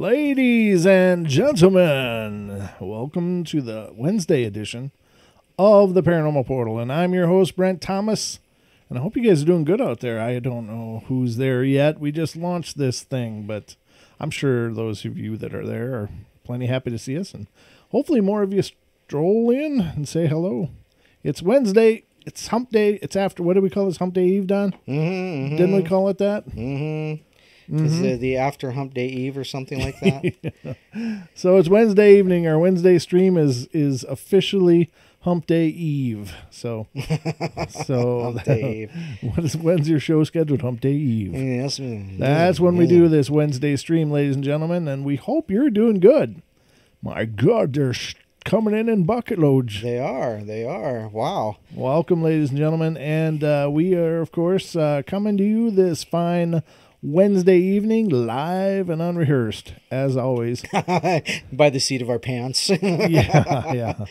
Ladies and gentlemen, welcome to the Wednesday edition of the Paranormal Portal. And I'm your host, Brent Thomas. And I hope you guys are doing good out there. I don't know who's there yet. We just launched this thing, but I'm sure those of you that are there are plenty happy to see us. And hopefully more of you stroll in and say hello. It's Wednesday. It's hump day. It's after, what do we call this? Hump day eve, Don? Mm-hmm. Didn't we call it that? Mm-hmm. Is the after hump day eve or something like that? Yeah. So it's Wednesday evening. Our Wednesday stream is officially hump day eve. So Hump day eve. When's your show scheduled? Hump day eve. Yes, That's when we do this Wednesday stream, ladies and gentlemen, and we hope you're doing good. My God, they're coming in bucket loads. They are. Wow. Welcome, ladies and gentlemen, and we are, of course, coming to you this fine Wednesday evening, live and unrehearsed, as always. By the seat of our pants. Yeah.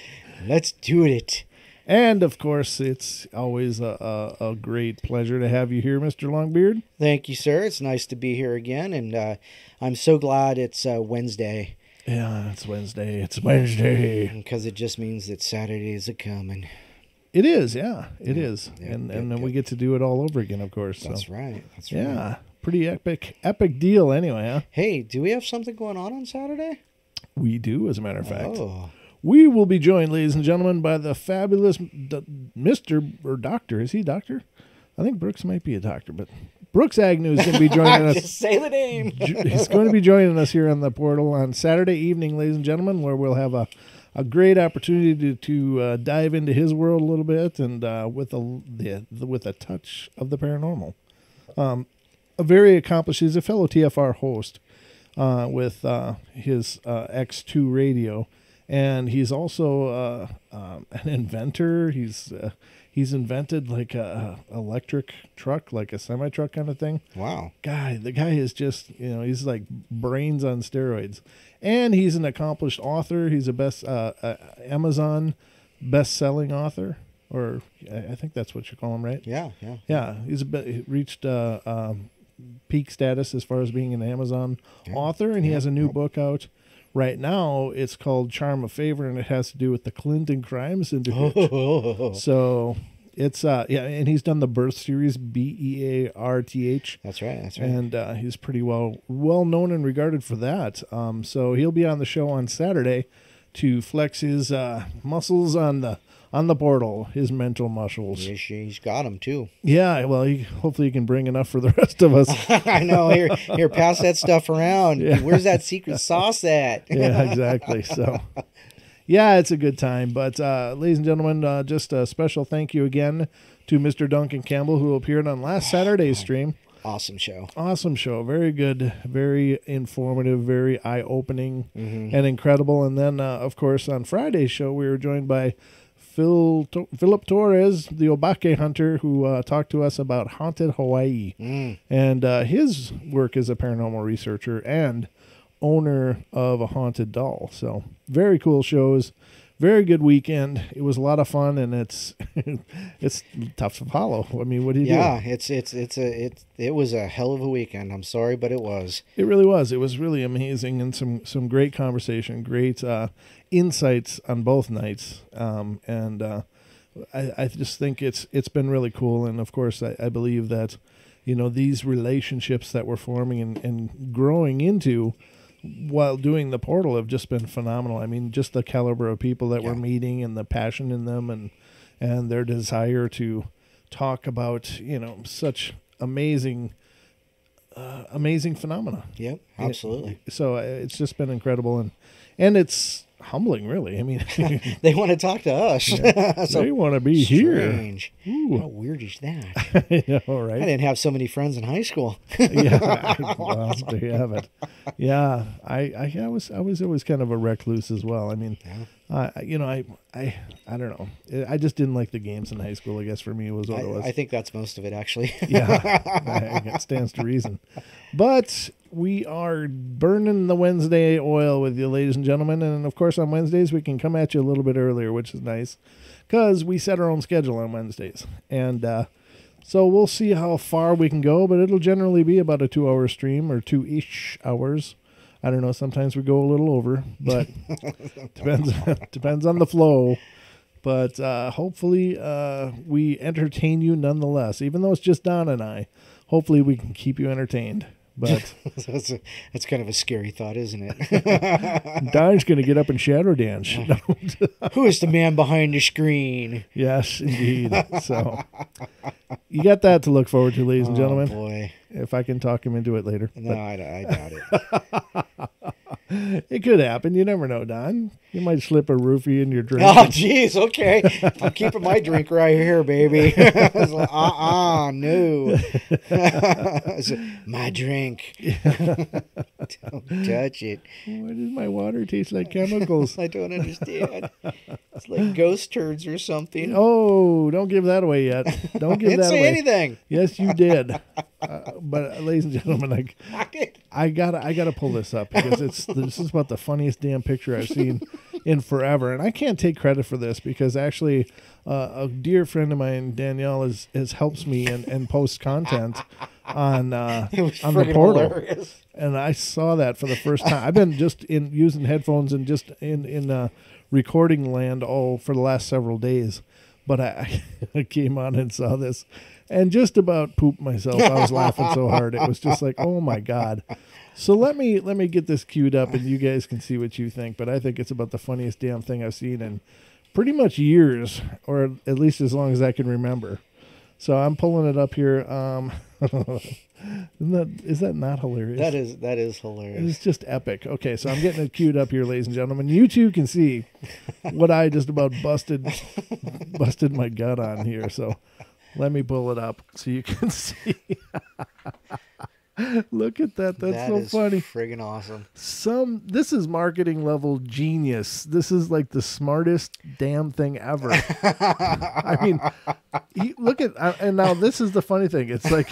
Let's do it. And, of course, it's always a great pleasure to have you here, Mr. Longbeard. Thank you, sir. It's nice to be here again, and I'm so glad it's Wednesday. Yeah, it's Wednesday. It's Wednesday. Because it just means that Saturdays are coming. It is, yeah. It is. Yeah, and good, then we get to do it all over again, of course. That's so. right. Yeah, pretty epic deal anyway, huh? Hey, do we have something going on Saturday? We do, as a matter of fact. Oh. We will be joined, ladies and gentlemen, by the fabulous Mr. or Doctor. Is he a doctor? I think Brooks might be a doctor, but Brooks Agnew is going to be joining us. Just say the name. He's going to be joining us here on the portal on Saturday evening, ladies and gentlemen, where we'll have a great opportunity to dive into his world a little bit and with a touch of the paranormal. A very accomplished, he's a fellow TFR host with his X2 radio. And he's also an inventor. He's invented like a electric truck, like a semi-truck kind of thing. Wow. The guy is just, he's like brains on steroids. And he's an accomplished author. He's a Amazon best-selling author. Or I think that's what you call him, right? Yeah. Yeah, he's reached peak status as far as being an Amazon author. And he has a new book out. Right now, it's called Charm of Favor, and it has to do with the Clinton crime syndicate. So it's and he's done the Birth series, BEARTH. That's right. And he's pretty well known and regarded for that. So he'll be on the show on Saturday to flex his muscles on the portal, his mental muscles. Yeah, he's got them too. Yeah, well, hopefully he can bring enough for the rest of us. I know. Here, pass that stuff around. Yeah. Where's that secret sauce at? Yeah, exactly. So, yeah, it's a good time. But, ladies and gentlemen, just a special thank you again to Mr. Duncan Campbell, who appeared on last Saturday's stream. Awesome show. Very good, very informative, very eye-opening, and incredible. And then, of course, on Friday's show, we were joined by Philip Torres, the Obake hunter, who talked to us about haunted Hawaii and his work as a paranormal researcher and owner of a haunted doll. So very cool shows, very good weekend. It was a lot of fun, and it's tough to follow. I mean, what do you do? Yeah, it was a hell of a weekend. I'm sorry, but it was. It really was. It was really amazing, and some great conversation, great insights on both nights, and I just think it's been really cool. And of course, I believe that these relationships that we're forming and growing into while doing the portal have just been phenomenal. I mean, just the caliber of people that we're meeting and the passion in them and their desire to talk about such amazing phenomena. Yep, absolutely. So it's just been incredible, and it's humbling, really. I mean, they want to talk to us. So they want to be strange. Here. Ooh. How weird is that? I know, right? I didn't have so many friends in high school. Yeah, well, there you have it. Yeah, I was always kind of a recluse as well. I mean, I don't know. I just didn't like the games in high school. I guess for me it was what it was. I think that's most of it, actually. Yeah, it stands to reason. But we are burning the Wednesday oil with you, ladies and gentlemen. And, of course, on Wednesdays we can come at you a little bit earlier, which is nice because we set our own schedule on Wednesdays. And so we'll see how far we can go, but it'll generally be about a 2-hour stream or 2-ish hours. I don't know. Sometimes we go a little over, but depends on the flow. But hopefully we entertain you nonetheless, even though it's just Don and I. Hopefully we can keep you entertained. But that's kind of a scary thought, isn't it? Don's going to get up and shadow dance. Who is the man behind the screen? Yes, indeed. So you got that to look forward to, ladies and gentlemen. Oh, boy. If I can talk him into it later. No, I doubt it. It could happen. You never know, Don. You might slip a roofie in your drink. Oh, jeez. Okay. I'm keeping my drink right here, baby. It's like, no. My drink. Don't touch it. Why does my water taste like chemicals? I don't understand. It's like ghost turds or something. Oh, don't give that away yet. Don't give that away. I didn't say anything. Yes, you did. But ladies and gentlemen, I gotta pull this up because this is about the funniest damn picture I've seen in forever, and I can't take credit for this because actually a dear friend of mine, Danielle, has helps me and posts content on the portal. Hilarious. And I saw that for the first time. I've been just using headphones and just in recording land for the last several days, but I came on and saw this. And just about pooped myself. I was laughing so hard. It was just like, oh my God. So let me get this queued up and you guys can see what you think. But I think it's about the funniest damn thing I've seen in pretty much years, or at least as long as I can remember. So I'm pulling it up here. Is that not hilarious? That is hilarious. It's just epic. Okay, so I'm getting it queued up here, ladies and gentlemen. You too can see what I just about busted my gut on here. So let me pull it up so you can see. Look at that. That's so funny. Friggin' awesome. This is marketing level genius. This is like the smartest damn thing ever. I mean, look at, and now this is the funny thing. It's like,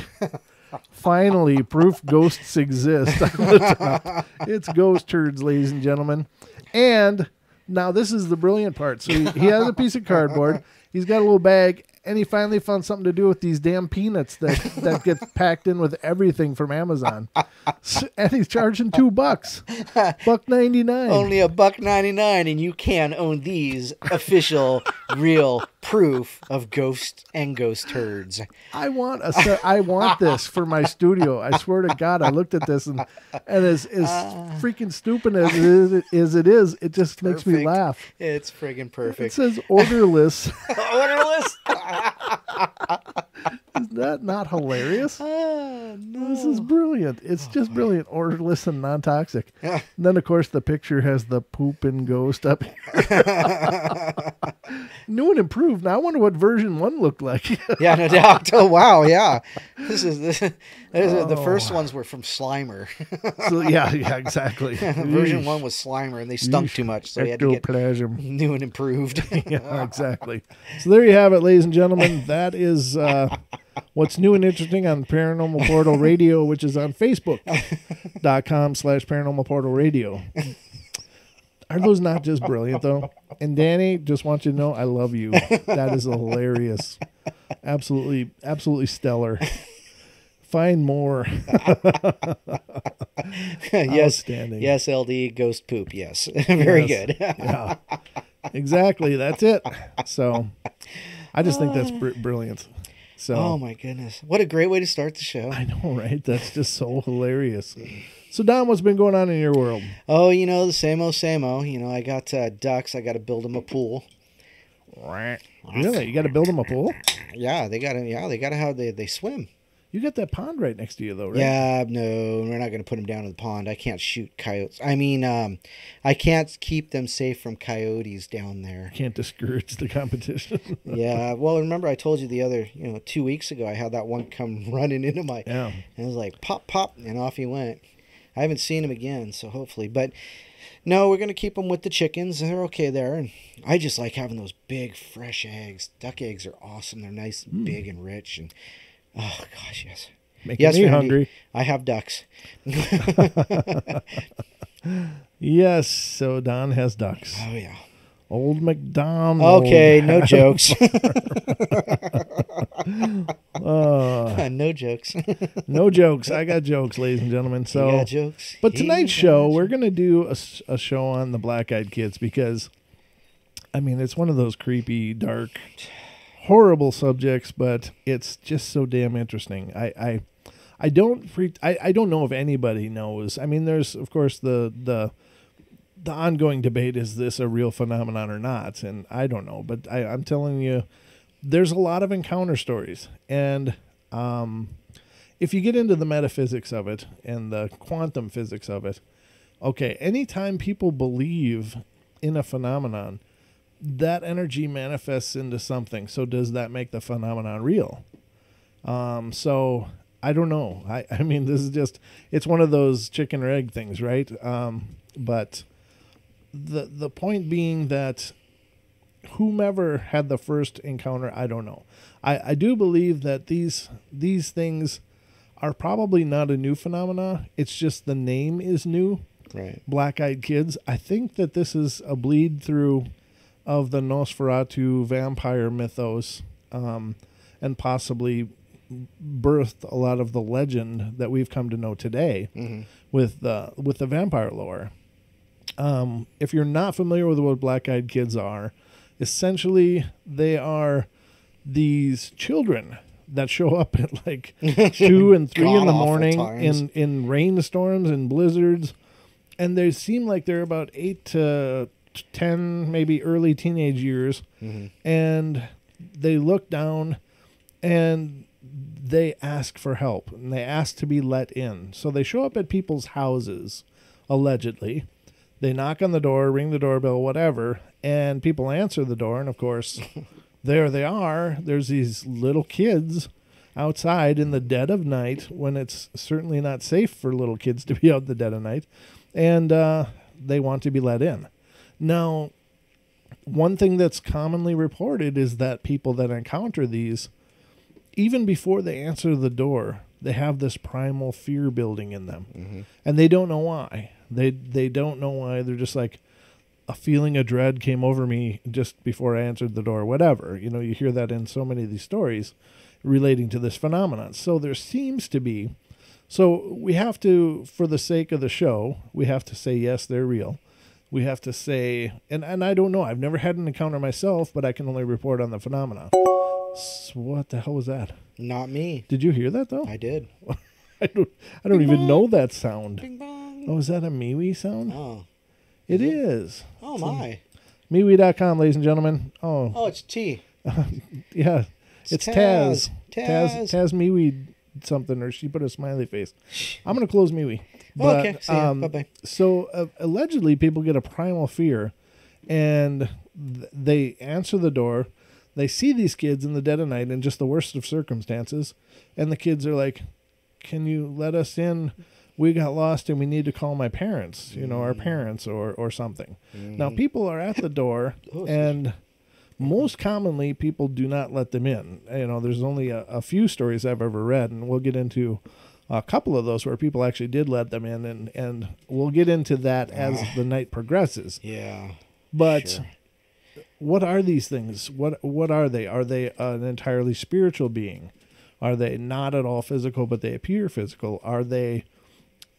finally, proof ghosts exist on the top. It's ghost turds, ladies and gentlemen. And now this is the brilliant part. So he has a piece of cardboard. He's got a little bag, and he finally found something to do with these damn peanuts that get packed in with everything from Amazon. And he's charging $2, $1.99. Only $1.99, and you can own these official, real proof of ghosts and ghost turds. I want this for my studio. I swear to God, I looked at this and as freaking stupid as it is, it just makes me laugh. It's friggin' perfect. It says orderless. Orderless. Is that not hilarious? No. This is brilliant. It's just brilliant. Orderless and non-toxic. And then, of course, the picture has the poop and ghost up here. New and improved. Now I wonder what version 1 looked like. Yeah, no doubt. Oh, wow, yeah. The first ones were from Slimer. So, yeah, exactly. Version 1 was Slimer, and they stunk too much, so we had to get new and improved. Yeah, exactly. So there you have it, ladies and gentlemen. That is what's new and interesting on Paranormal Portal Radio, which is on Facebook.com/Paranormal Portal Radio. Are those not just brilliant, though? And Danny, just want you to know, I love you. That is hilarious. Absolutely stellar. Find more. Yes, outstanding. Yes, LD ghost poop. Yes, very good. Yeah, exactly. That's it. So, I just think that's brilliant. So, oh my goodness, what a great way to start the show! I know, right? That's just so hilarious. So, Don, what's been going on in your world? Oh, the same old, same old. I got ducks. I got to build them a pool. Really? You got to build them a pool? Yeah, they got to. Yeah, they got to have they swim. You got that pond right next to you, though, right? Yeah, no, we're not going to put them down in the pond. I can't shoot coyotes. I mean, I can't keep them safe from coyotes down there. Can't discourage the competition. Yeah, well, remember I told you the other, 2 weeks ago, I had that one come running into my, and it was like, pop, pop, and off he went. I haven't seen him again, so hopefully, but no, we're going to keep them with the chickens. They're okay there, and I just like having those big, fresh eggs. Duck eggs are awesome. They're nice, big, and rich, and oh, gosh, yes. Making me hungry. I have ducks. Yes, so Don has ducks. Oh, yeah. Old MacDonald. Okay, no jokes. No jokes. No jokes. I got jokes, ladies and gentlemen. So, he got jokes. But tonight's show, we're going to do a show on the Black-Eyed Kids because, I mean, it's one of those creepy, dark, horrible subjects, but it's just so damn interesting. I don't know if anybody knows. I mean, there's, of course, the ongoing debate, is this a real phenomenon or not? And I don't know, but I'm telling you, there's a lot of encounter stories. And if you get into the metaphysics of it and the quantum physics of it, okay, anytime people believe in a phenomenon, that energy manifests into something. So does that make the phenomenon real? So I don't know. I mean, this is just, it's one of those chicken or egg things, right? But the point being that whomever had the first encounter, I don't know. I do believe that these things are probably not a new phenomena. It's just the name is new. Right. Black-Eyed Kids. I think that this is a bleed through of the Nosferatu vampire mythos, and possibly birthed a lot of the legend that we've come to know today with the vampire lore. If you're not familiar with what Black-Eyed Kids are, essentially they are these children that show up at like 2 and 3 in the morning in rainstorms and blizzards, and they seem like they're about 8 to 10, maybe early teenage years, and they look down and they ask for help, and they ask to be let in. So they show up at people's houses, allegedly. They knock on the door, ring the doorbell, whatever, and people answer the door, and of course, there they are. There's these little kids outside in the dead of night, when it's certainly not safe for little kids to be out in the dead of night, and they want to be let in. Now, one thing that's commonly reported is that people that encounter these, even before they answer the door, they have this primal fear building in them, and they don't know why. They don't know why. They're just like, a feeling of dread came over me just before I answered the door, whatever. You know, you hear that in so many of these stories relating to this phenomenon. So there seems to be, so we have to, for the sake of the show, we have to say, yes, they're real. We have to say, and I don't know, I've never had an encounter myself, but I can only report on the phenomena. So what the hell was that? Not me. Did you hear that though? I did. I don't even know that sound. Bing bong. Oh, is that a MeWe sound? Oh. It is. Oh my. MeWe.com, ladies and gentlemen. Oh, it's T. Yeah. It's Taz. Taz MeWe something, or she put a smiley face. I'm going to close MeWe. But, okay. See ya. Bye-bye. So allegedly people get a primal fear, and they answer the door. They see these kids in the dead of night in just the worst of circumstances, and the kids are like, can you let us in? We got lost and we need to call my parents, our parents or something. Now, people are at the door, and most commonly people do not let them in. There's only a few stories I've ever read, and we'll get into a couple of those where people actually did let them in, and we'll get into that as the night progresses. Yeah. But sure. What are these things? What are they? Are they an entirely spiritual being? Are they not at all physical, but they appear physical? Are they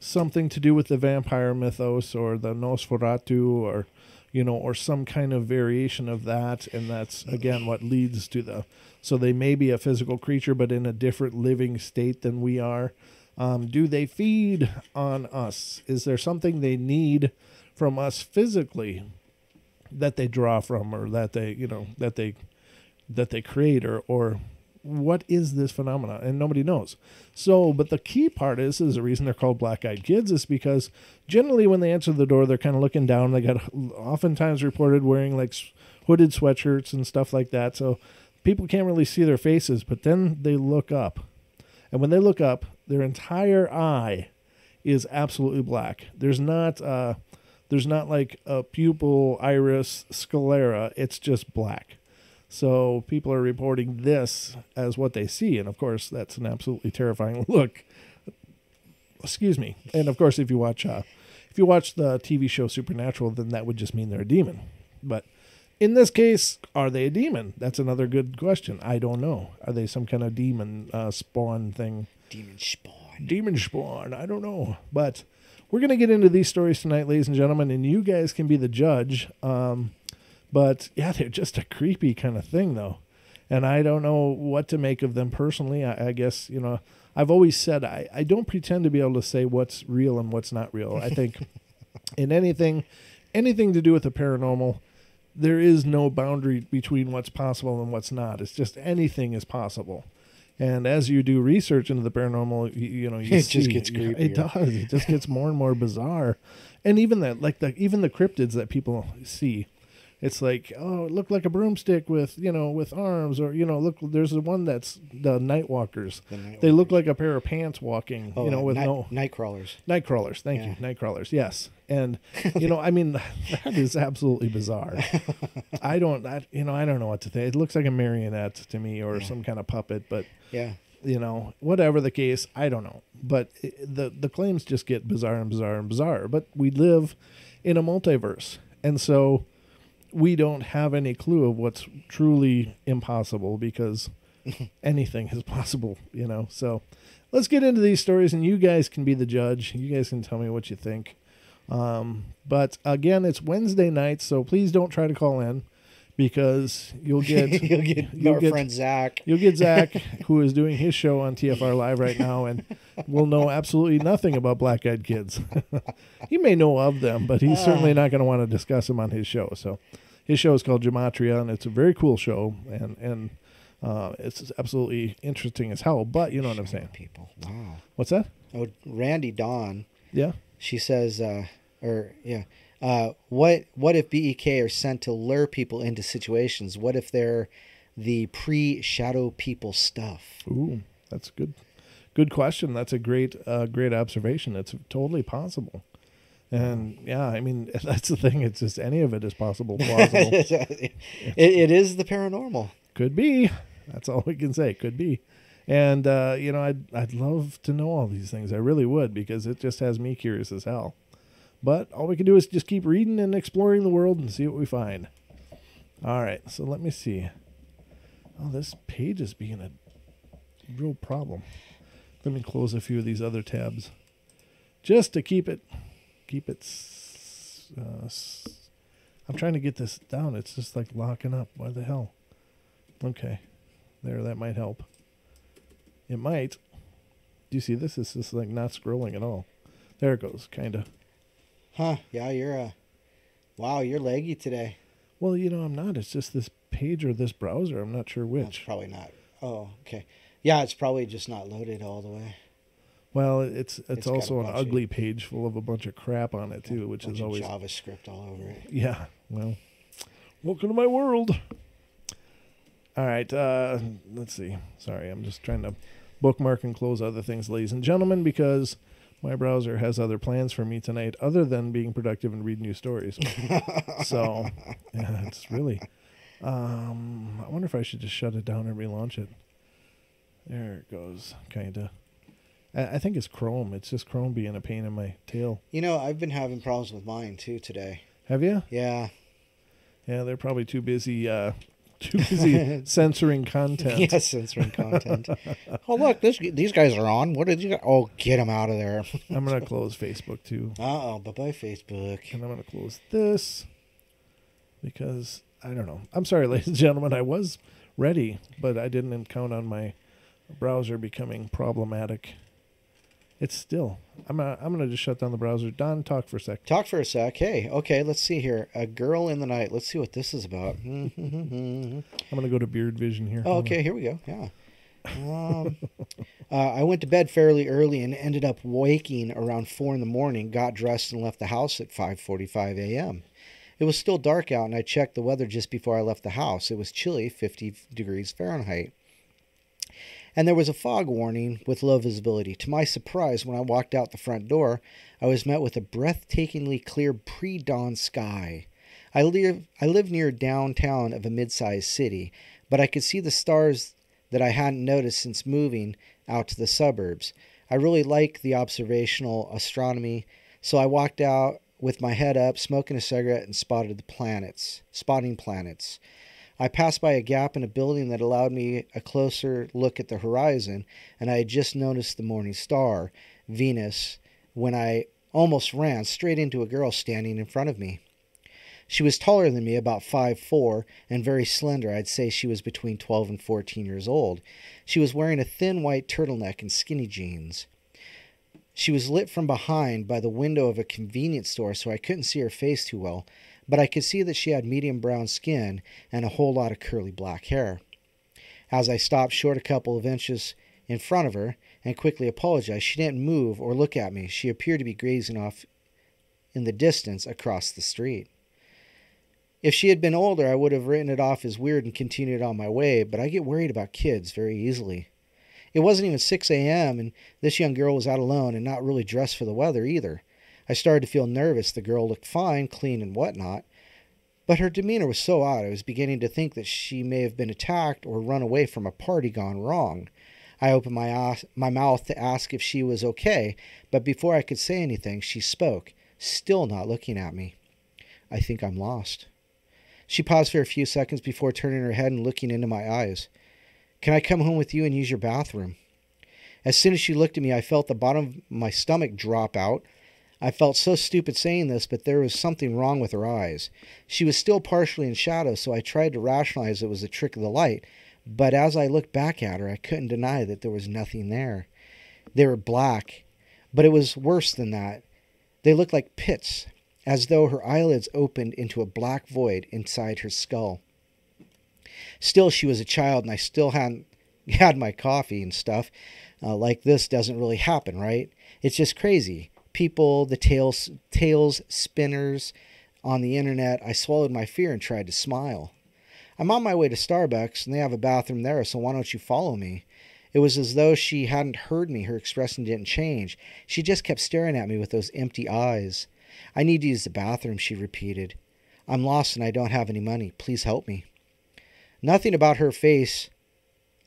something to do with the vampire mythos or the Nosferatu, or some kind of variation of that? And that's, again, what leads to so they may be a physical creature, but in a different living state than we are. Do they feed on us? Is there something they need from us physically that they draw from, or that they create, or what is this phenomenon? And nobody knows. So, but the key part is the reason they're called Black-Eyed Kids is because generally when they answer the door, they're kind of looking down. They got oftentimes reported wearing like hooded sweatshirts and stuff like that. So people can't really see their faces, but then they look up. And when they look up, their entire eye is absolutely black. There's not like a pupil, iris, sclera. It's just black. So people are reporting this as what they see. And, of course, that's an absolutely terrifying look. Excuse me. And, of course, if you watch the TV show Supernatural, then that would just mean they're a demon. But In this case, are they a demon? That's another good question. I don't know. Are they some kind of demon spawn thing? Demon spawn. Demon spawn. I don't know. But we're going to get into these stories tonight, ladies and gentlemen, and you guys can be the judge. But, yeah, they're just a creepy kind of thing, though. And I don't know what to make of them personally. I guess, you know, I've always said I don't pretend to be able to say what's real and what's not real. I think in anything to do with the paranormal, there is no boundary between what's possible and what's not. It's just anything is possible. And as you do research into the paranormal, you know, you it see, just gets creepier. It does. It just gets more and more bizarre. And even that, like even the cryptids that people see, it's like, oh, it looked like a broomstick with, you know, with arms, or, you know, look, there's the one that's the night walkers. They look like a pair of pants walking, you know, with night crawlers. Night crawlers, thank you, night crawlers, yes. And you know, I mean, that is absolutely bizarre. I don't know what to think. It looks like a marionette to me, or some kind of puppet, but you know, whatever the case, I don't know. But the claims just get bizarre and bizarre and bizarre. But we live in a multiverse, and so we don't have any clue of what's truly impossible, because anything is possible, you know. So let's get into these stories, and you guys can be the judge. You guys can tell me what you think. But again, it's Wednesday night, so please don't try to call in, because you'll get friend Zach. You'll get Zach, who is doing his show on TFR Live right now, and will know absolutely nothing about black-eyed kids. He may know of them, but he's certainly not going to want to discuss them on his show. So his show is called Gematria, and it's a very cool show, and it's absolutely interesting as hell. But you know what I'm saying? People, wow. What's that? Oh, Randy Dawn. Yeah. She says, what if BEK are sent to lure people into situations? What if they're the pre-shadow people stuff? Ooh, that's good. Good question. That's a great observation. It's totally possible. And yeah, I mean, that's the thing. It's just any of it is possible, plausible. It is the paranormal. Could be. That's all we can say. Could be. And you know, I'd love to know all these things. I really would, because it just has me curious as hell. But all we can do is just keep reading and exploring the world and see what we find. All right, so let me see. Oh, this page is being a real problem. Let me close a few of these other tabs, just to keep it. I'm trying to get this down. It's just like locking up. Why the hell? Okay, there. That might help. It might. Do you see this? It's just like not scrolling at all. There it goes, kind of. Huh? Yeah, you're leggy today. Well, you know, I'm not. It's just this page or this browser. I'm not sure which. That's probably not. Oh, okay. Yeah, it's probably just not loaded all the way. Well, it's also an ugly page full of a bunch of crap on it too, which is always JavaScript all over it. Yeah. Well, welcome to my world. All right. Let's see. Sorry, I'm just trying to bookmark and close other things, ladies and gentlemen, because my browser has other plans for me tonight other than being productive and read new stories. So, yeah, it's really... I wonder if I should just shut it down and relaunch it. There it goes, kind of. I think it's Chrome. It's just Chrome being a pain in my tail. You know, I've been having problems with mine, too, today. Have you? Yeah. Yeah, they're probably too busy censoring content. Yeah, censoring content. Oh, look, these guys are on. What did you got? Oh, get them out of there. I'm going to close Facebook, too. Uh-oh, bye-bye, Facebook. And I'm going to close this because, I don't know. I'm sorry, ladies and gentlemen. I was ready, but I didn't count on my browser becoming problematic. It's still. I'm gonna just shut down the browser. Don, talk for a sec. Talk for a sec. Hey, okay, let's see here. A Girl in the Night. Let's see what this is about. I'm gonna go to Beard Vision here. Oh, okay, here we go. Yeah. I went to bed fairly early and ended up waking around 4 a.m. Got dressed and left the house at 5:45 a.m. It was still dark out, and I checked the weather just before I left the house. It was chilly, 50 degrees Fahrenheit. And there was a fog warning with low visibility. To my surprise, when I walked out the front door, I was met with a breathtakingly clear pre-dawn sky. I live near downtown of a mid-sized city, but I could see the stars that I hadn't noticed since moving out to the suburbs. I really like the observational astronomy, so I walked out with my head up, smoking a cigarette, and spotting planets. I passed by a gap in a building that allowed me a closer look at the horizon, and I had just noticed the morning star, Venus, when I almost ran straight into a girl standing in front of me. She was taller than me, about 5'4", and very slender. I'd say she was between 12 and 14 years old. She was wearing a thin white turtleneck and skinny jeans. She was lit from behind by the window of a convenience store, so I couldn't see her face too well, but I could see that she had medium brown skin and a whole lot of curly black hair. As I stopped short a couple of inches in front of her and quickly apologized, she didn't move or look at me. She appeared to be gazing off in the distance across the street. If she had been older, I would have written it off as weird and continued on my way, but I get worried about kids very easily. It wasn't even 6 a.m., and this young girl was out alone and not really dressed for the weather either. I started to feel nervous. The girl looked fine, clean, and whatnot, but her demeanor was so odd I was beginning to think that she may have been attacked or run away from a party gone wrong. I opened my mouth to ask if she was okay, but before I could say anything, she spoke, still not looking at me. "I think I'm lost." She paused for a few seconds before turning her head and looking into my eyes. "Can I come home with you and use your bathroom?" As soon as she looked at me, I felt the bottom of my stomach drop out. I felt so stupid saying this, but there was something wrong with her eyes. She was still partially in shadow, so I tried to rationalize it was a trick of the light, but as I looked back at her, I couldn't deny that there was nothing there. They were black, but it was worse than that. They looked like pits, as though her eyelids opened into a black void inside her skull. Still, she was a child, and I still hadn't had my coffee and stuff. Like this doesn't really happen, right? It's just crazy. People, the tales spinners on the internet. I swallowed my fear and tried to smile. "I'm on my way to Starbucks, and they have a bathroom there, so why don't you follow me?" It was as though she hadn't heard me. Her expression didn't change. She just kept staring at me with those empty eyes. "I need to use the bathroom," she repeated. "I'm lost and I don't have any money. Please help me." Nothing about her face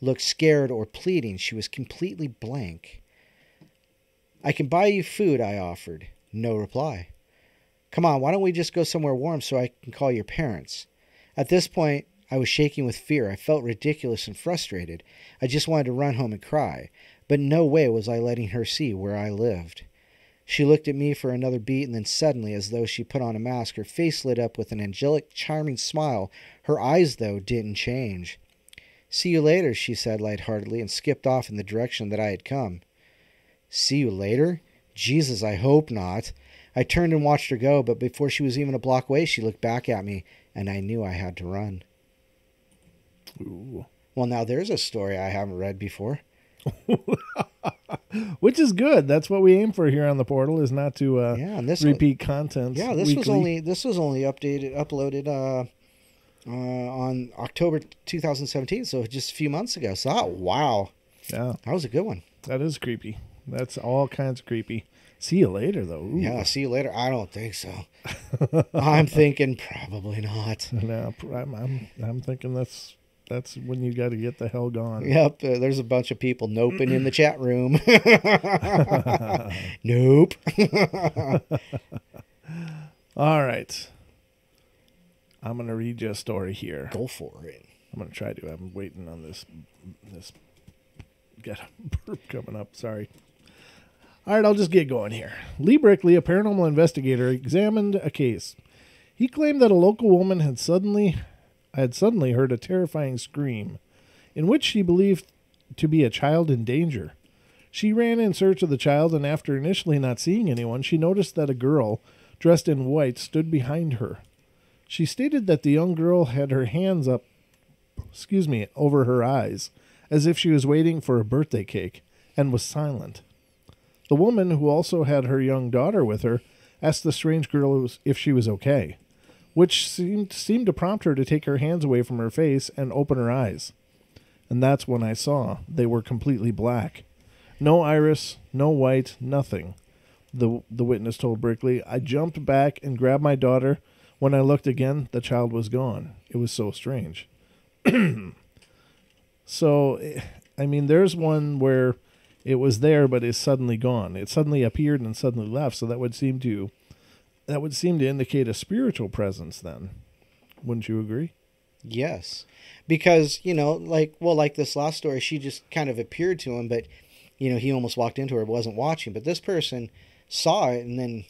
looked scared or pleading. She was completely blank. "I can buy you food," I offered. No reply. "Come on, why don't we just go somewhere warm so I can call your parents?" At this point, I was shaking with fear. I felt ridiculous and frustrated. I just wanted to run home and cry, but no way was I letting her see where I lived. She looked at me for another beat, and then suddenly, as though she put on a mask, her face lit up with an angelic, charming smile. Her eyes, though, didn't change. "See you later," she said lightheartedly, and skipped off in the direction that I had come. See you later? Jesus, I hope not. I turned and watched her go, but before she was even a block away, she looked back at me, and I knew I had to run. Ooh. Well, now there's a story I haven't read before. Which is good. That's what we aim for here on the portal, is not to repeat content. Yeah, this weekly. was only uploaded on October 2017, so just a few months ago. So wow, yeah, that was a good one. That is creepy. That's all kinds of creepy. See you later, though. Ooh. Yeah, see you later. I don't think so. I'm thinking probably not. No, I'm thinking that's when you got to get the hell gone. Yep, there's a bunch of people noping in the chat room. Nope. All right. I'm going to read you a story here. Go for it. I'm going to try to. I'm waiting on this. Got a burp coming up. Sorry. All right, I'll just get going here. Lee Brickley, a paranormal investigator, examined a case. He claimed that a local woman had suddenly heard a terrifying scream, in which she believed to be a child in danger. She ran in search of the child, and after initially not seeing anyone, she noticed that a girl, dressed in white, stood behind her. She stated that the young girl had her hands up, over her eyes, as if she was waiting for a birthday cake, and was silent. The woman, who also had her young daughter with her, asked the strange girl if she was okay, which seemed to prompt her to take her hands away from her face and open her eyes. And that's when I saw they were completely black. No iris, no white, nothing, the witness told Brickley. I jumped back and grabbed my daughter. When I looked again, the child was gone. It was so strange. So, I mean, there's one where it was there, but it's suddenly gone. It suddenly appeared and suddenly left, so that would seem to that would seem to indicate a spiritual presence then. Wouldn't you agree? Yes. Because, like this last story, she just kind of appeared to him, but, he almost walked into her, wasn't watching. But this person saw it, and then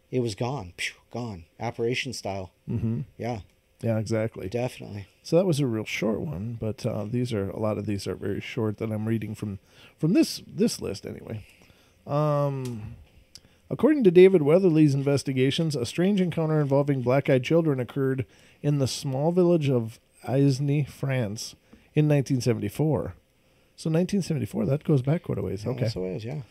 it was gone. Phew, gone. Apparition style. Mm-hmm. Yeah. Yeah, exactly. Definitely. So that was a real short one, but a lot of these are very short that I'm reading from this list anyway. According to David Weatherly's investigations, a strange encounter involving black-eyed children occurred in the small village of Aisne, France, in 1974. So 1974, that goes back quite a ways. Okay. That's a ways, yeah.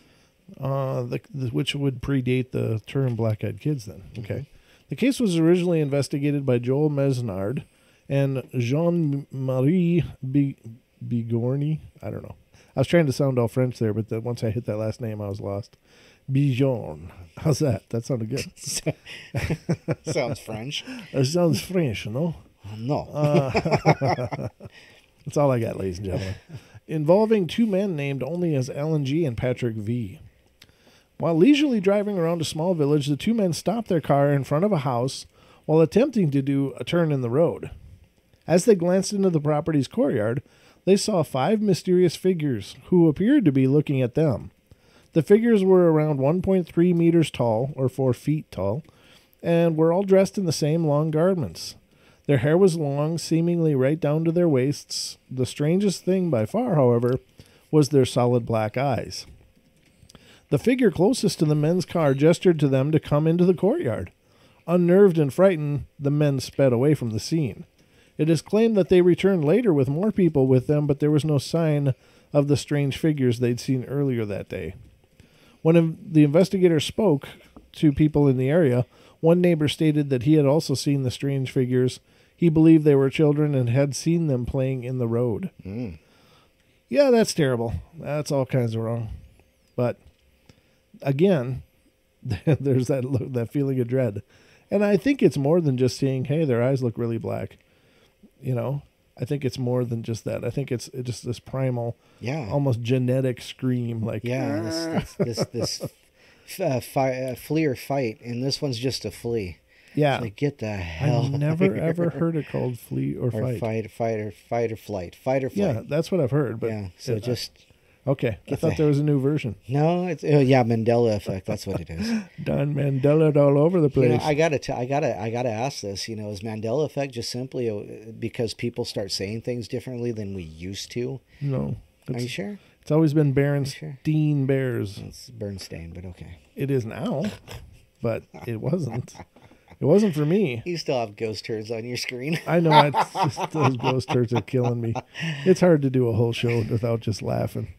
Which would predate the term black-eyed kids then. Okay. The case was originally investigated by Joel Mesnard and Jean-Marie Bigorny. I don't know. I was trying to sound all French there, but once I hit that last name, I was lost. Bijon. How's that? That sounded good. Sounds French. It sounds French, no? No. That's all I got, ladies and gentlemen. Involving two men named only as Alan G. and Patrick V. While leisurely driving around a small village, the two men stopped their car in front of a house while attempting to do a turn in the road. As they glanced into the property's courtyard, they saw 5 mysterious figures who appeared to be looking at them. The figures were around 1.3 meters tall, or 4 feet tall, and were all dressed in the same long garments. Their hair was long, seemingly right down to their waists. The strangest thing by far, however, was their solid black eyes. The figure closest to the men's car gestured to them to come into the courtyard. Unnerved and frightened, the men sped away from the scene. It is claimed that they returned later with more people with them, but there was no sign of the strange figures they'd seen earlier that day. When the investigator spoke to people in the area, one neighbor stated that he had also seen the strange figures. He believed they were children and had seen them playing in the road. Yeah, that's terrible. That's all kinds of wrong. But again, there's that feeling of dread. And I think it's more than just seeing, hey, their eyes look really black. I think it's more than just that. I think it's just this primal, almost genetic scream. Like, this flee or fight. And this one's just a flee. Yeah. It's like, get the hell. I've never, ever heard it called flee or fight. Fight or flight. Fight or flight. Yeah, that's what I've heard. But yeah, so okay, I thought there was a new version. No, it's Mandela effect. That's what it is. Don Mandela all over the place. I gotta ask this. Is Mandela effect just simply because people start saying things differently than we used to? No. Are you sure? It's always been Berenstain Bears. It's Bernstein, but okay. It is now, but it wasn't. It wasn't for me. You still have ghost turds on your screen. I know. Those ghost turds are killing me. It's hard to do a whole show without just laughing.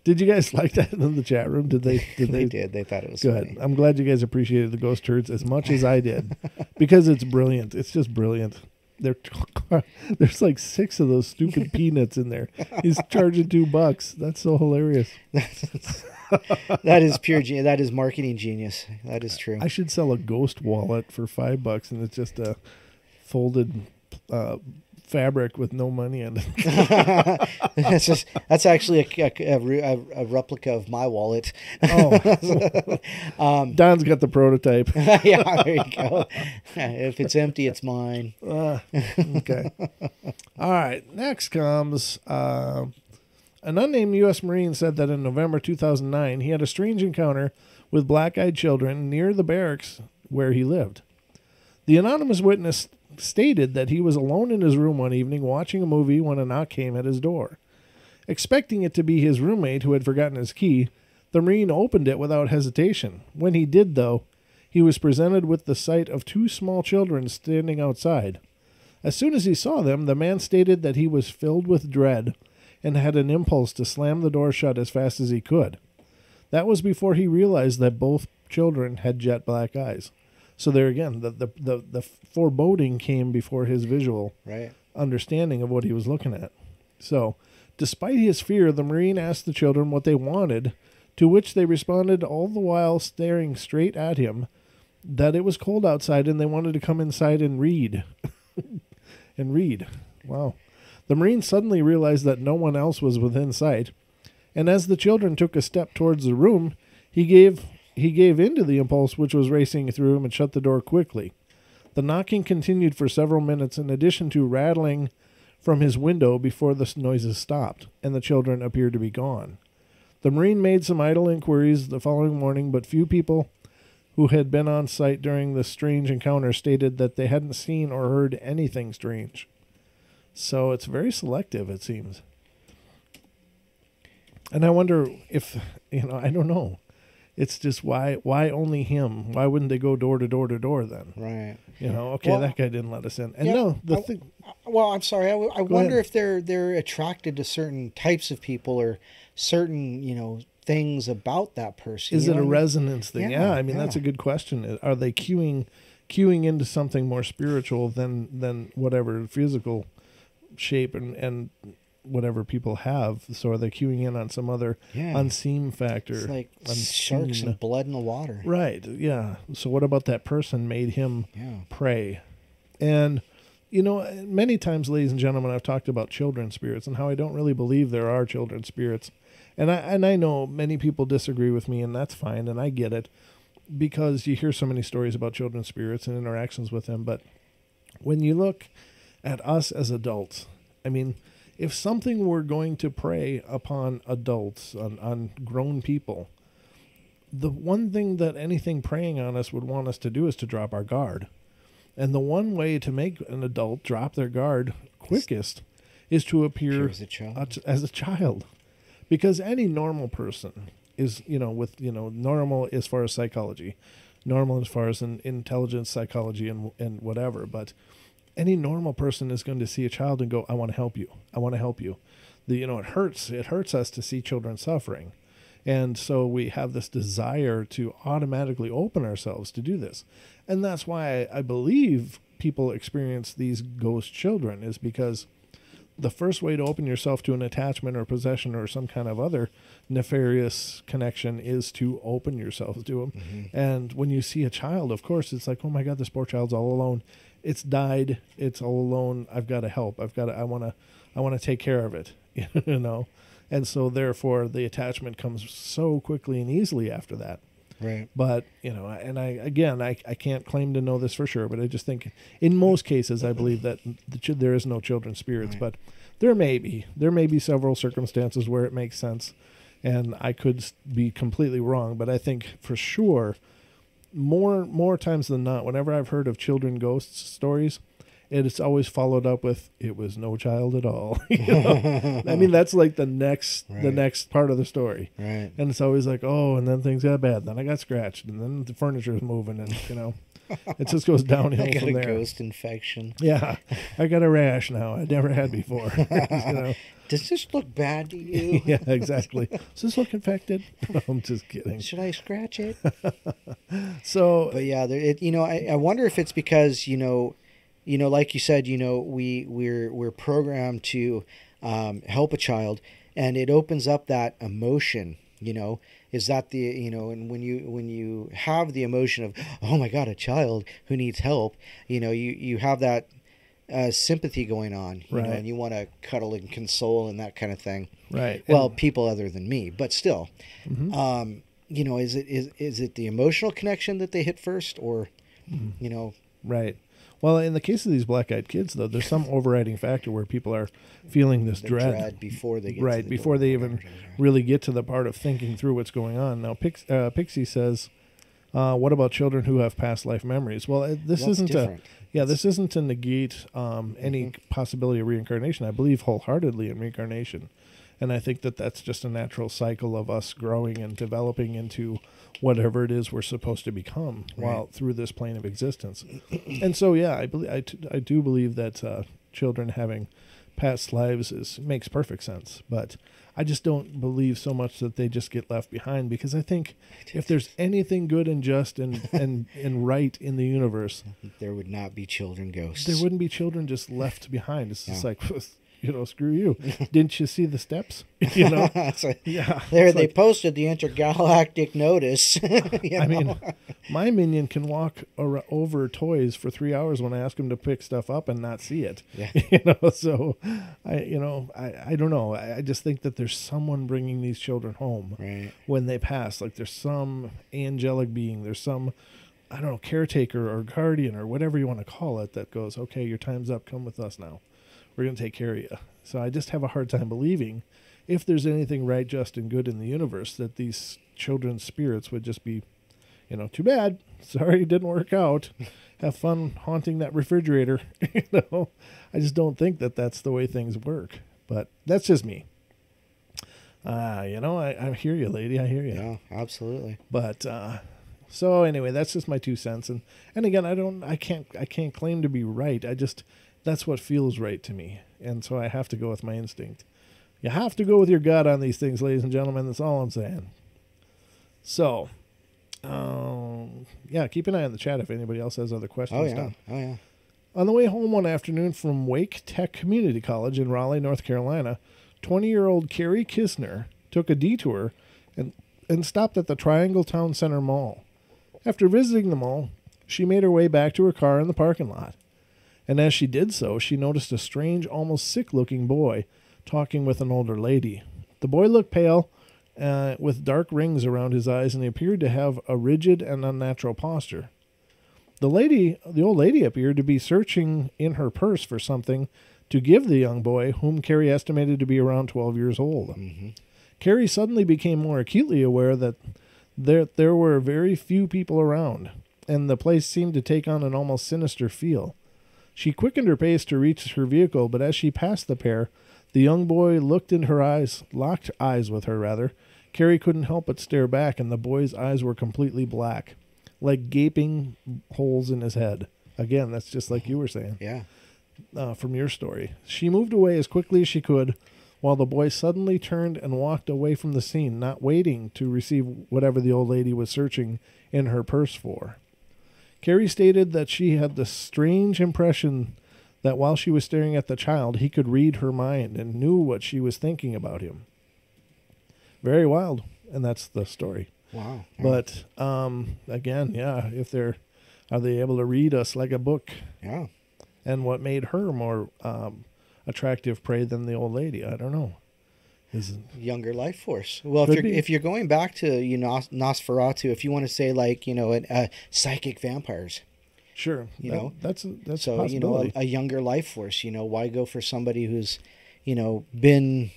Did you guys like that in the chat room? Did they? They did. They thought it was good. Funny. I'm glad you guys appreciated the ghost turds as much as I did, because it's brilliant. It's just brilliant. There's like 6 of those stupid peanuts in there. He's charging $2. That's so hilarious. That is pure genius. That is marketing genius. That is true. I should sell a ghost wallet for $5, and it's just a folded fabric with no money in it. That's actually a replica of my wallet. Don's got the prototype. Yeah, there you go. If it's empty, it's mine. Okay. All right. Next comes an unnamed U.S. Marine said that in November 2009 he had a strange encounter with black-eyed children near the barracks where he lived. The anonymous witness stated that he was alone in his room one evening watching a movie when a knock came at his door. Expecting it to be his roommate who had forgotten his key, the Marine opened it without hesitation. When he did, though, he was presented with the sight of 2 small children standing outside. As soon as he saw them, the man stated that he was filled with dread and had an impulse to slam the door shut as fast as he could. That was before he realized that both children had jet black eyes. So there again, the foreboding came before his visual understanding of what he was looking at. So, despite his fear, the Marine asked the children what they wanted, to which they responded, all the while staring straight at him, that it was cold outside and they wanted to come inside and read. Wow. The Marine suddenly realized that no one else was within sight, and as the children took a step towards the room, he gave he gave in to the impulse which was racing through him and shut the door quickly. The knocking continued for several minutes, in addition to rattling from his window before the noises stopped, and the children appeared to be gone. The Marine made some idle inquiries the following morning, but few people who had been on site during the strange encounter stated that they hadn't seen or heard anything strange. So it's very selective, it seems. And I wonder if, I don't know. It's just why only him? Why wouldn't they go door to door to door then? Right. Okay, well, that guy didn't let us in. And I'm sorry. I wonder if they're attracted to certain types of people or certain, things about that person. Is it a resonance thing? Yeah, that's a good question. Are they cueing into something more spiritual than whatever physical shape and whatever people have? So are they cueing in on some other unseen factor? It's like sharks and blood in the water. Right, yeah. So what about that person made him pray? And, many times, ladies and gentlemen, I've talked about children spirits and how I don't really believe there are children spirits. And I know many people disagree with me, and that's fine, and I get it, because you hear so many stories about children spirits and interactions with them. But when you look at us as adults, if something were going to prey upon adults, on grown people, the one thing that anything preying on us would want us to do is to drop our guard. And the one way to make an adult drop their guard quickest is to appear as a child. Because any normal person is, normal as far as psychology, normal as far as intelligence, psychology, and whatever. But any normal person is going to see a child and go, I want to help you. I want to help you. It hurts. It hurts us to see children suffering. And so we have this desire to automatically open ourselves to do this. And that's why I believe people experience these ghost children, is because the first way to open yourself to an attachment or possession or some kind of other nefarious connection is to open yourself to them. Mm-hmm. And when you see a child, of course, it's like, oh my God, this poor child's all alone. It's died. It's all alone. I've got to help. I want to take care of it, And so therefore the attachment comes so quickly and easily after that. Right. But, and I can't claim to know this for sure, but I just think in most cases, I believe that there is no children spirits, right. But there may be several circumstances where it makes sense, and I could be completely wrong, but I think for sure more times than not, whenever I've heard of children ghosts stories, it's always followed up with, it was no child at all. That's like the next part of the story. Right. And it's always like, oh, and then things got bad. Then I got scratched, and then the furniture is moving, and it just goes downhill from there. I got a ghost infection. Yeah, I got a rash now. I never had before. Does this look bad to you? Yeah, exactly. Does this look infected? I'm just kidding. Should I scratch it? But yeah, I wonder if it's because like you said, we're programmed to help a child, and it opens up that emotion. Is that and when you have the emotion of, oh my God, a child who needs help, you have that sympathy going on, right. And you want to cuddle and console and that kind of thing. Right. Well, people other than me, but still, mm-hmm. Is it the emotional connection that they hit first, or, mm-hmm. Right. Well, in the case of these black-eyed kids, though, there's some overriding factor where people are feeling this dread before they get right, before they even really get to the part of thinking through what's going on. Now, Pixie says, what about children who have past life memories? Well, this isn't to negate any mm-hmm. possibility of reincarnation. I believe wholeheartedly in reincarnation. And I think that that's just a natural cycle of us growing and developing into whatever it is we're supposed to become while through this plane of existence. And so, yeah, I do believe that children having past lives makes perfect sense. But I just don't believe so much that they just get left behind, because I think if there's anything good and just and right in the universe, there would not be children ghosts. There wouldn't be children just left behind. It's just like, screw you. Didn't you see the steps? So Yeah. There they posted the intergalactic notice. I mean, my minion can walk over toys for 3 hours when I ask him to pick stuff up and not see it. Yeah. So I don't know. I just think that there's someone bringing these children home when they pass. Like there's some angelic being. There's some, I don't know, caretaker or guardian or whatever you want to call it that goes, okay, your time's up. Come with us now. We're going to take care of you. So I just have a hard time believing if there's anything right, just, and good in the universe, that these children's spirits would just be, too bad. Sorry, it didn't work out. Have fun haunting that refrigerator. I just don't think that that's the way things work. But that's just me. I hear you, lady. I hear you. Yeah, absolutely. But so anyway, that's just my 2 cents. And again, I can't claim to be right. That's what feels right to me. And so I have to go with my instinct. You have to go with your gut on these things, ladies and gentlemen. That's all I'm saying. So, keep an eye on the chat if anybody else has other questions. Oh, yeah. On the way home one afternoon from Wake Tech Community College in Raleigh, North Carolina, 20-year-old Carrie Kistner took a detour and stopped at the Triangle Town Center Mall. After visiting the mall, she made her way back to her car in the parking lot. And as she did so, she noticed a strange, almost sick-looking boy talking with an older lady. The boy looked pale, with dark rings around his eyes, and he appeared to have a rigid and unnatural posture. The old lady appeared to be searching in her purse for something to give the young boy, whom Carrie estimated to be around 12 years old. Mm-hmm. Carrie suddenly became more acutely aware that there were very few people around, and the place seemed to take on an almost sinister feel. She quickened her pace to reach her vehicle, but as she passed the pair, the young boy locked eyes with her. Carrie couldn't help but stare back, and the boy's eyes were completely black, like gaping holes in his head. Again, that's just like you were saying. Yeah. From your story. She moved away as quickly as she could, while the boy suddenly turned and walked away from the scene, not waiting to receive whatever the old lady was searching in her purse for. Carrie stated that she had the strange impression that while she was staring at the child, he could read her mind and knew what she was thinking about him. Very wild, and that's the story. Wow. But again, are they able to read us like a book? Yeah. And what made her more attractive prey than the old lady? I don't know. Younger life force. Well, if you're going back to Nosferatu, if you want to say like psychic vampires, sure, that's so a possibility. A younger life force. Why go for somebody who's been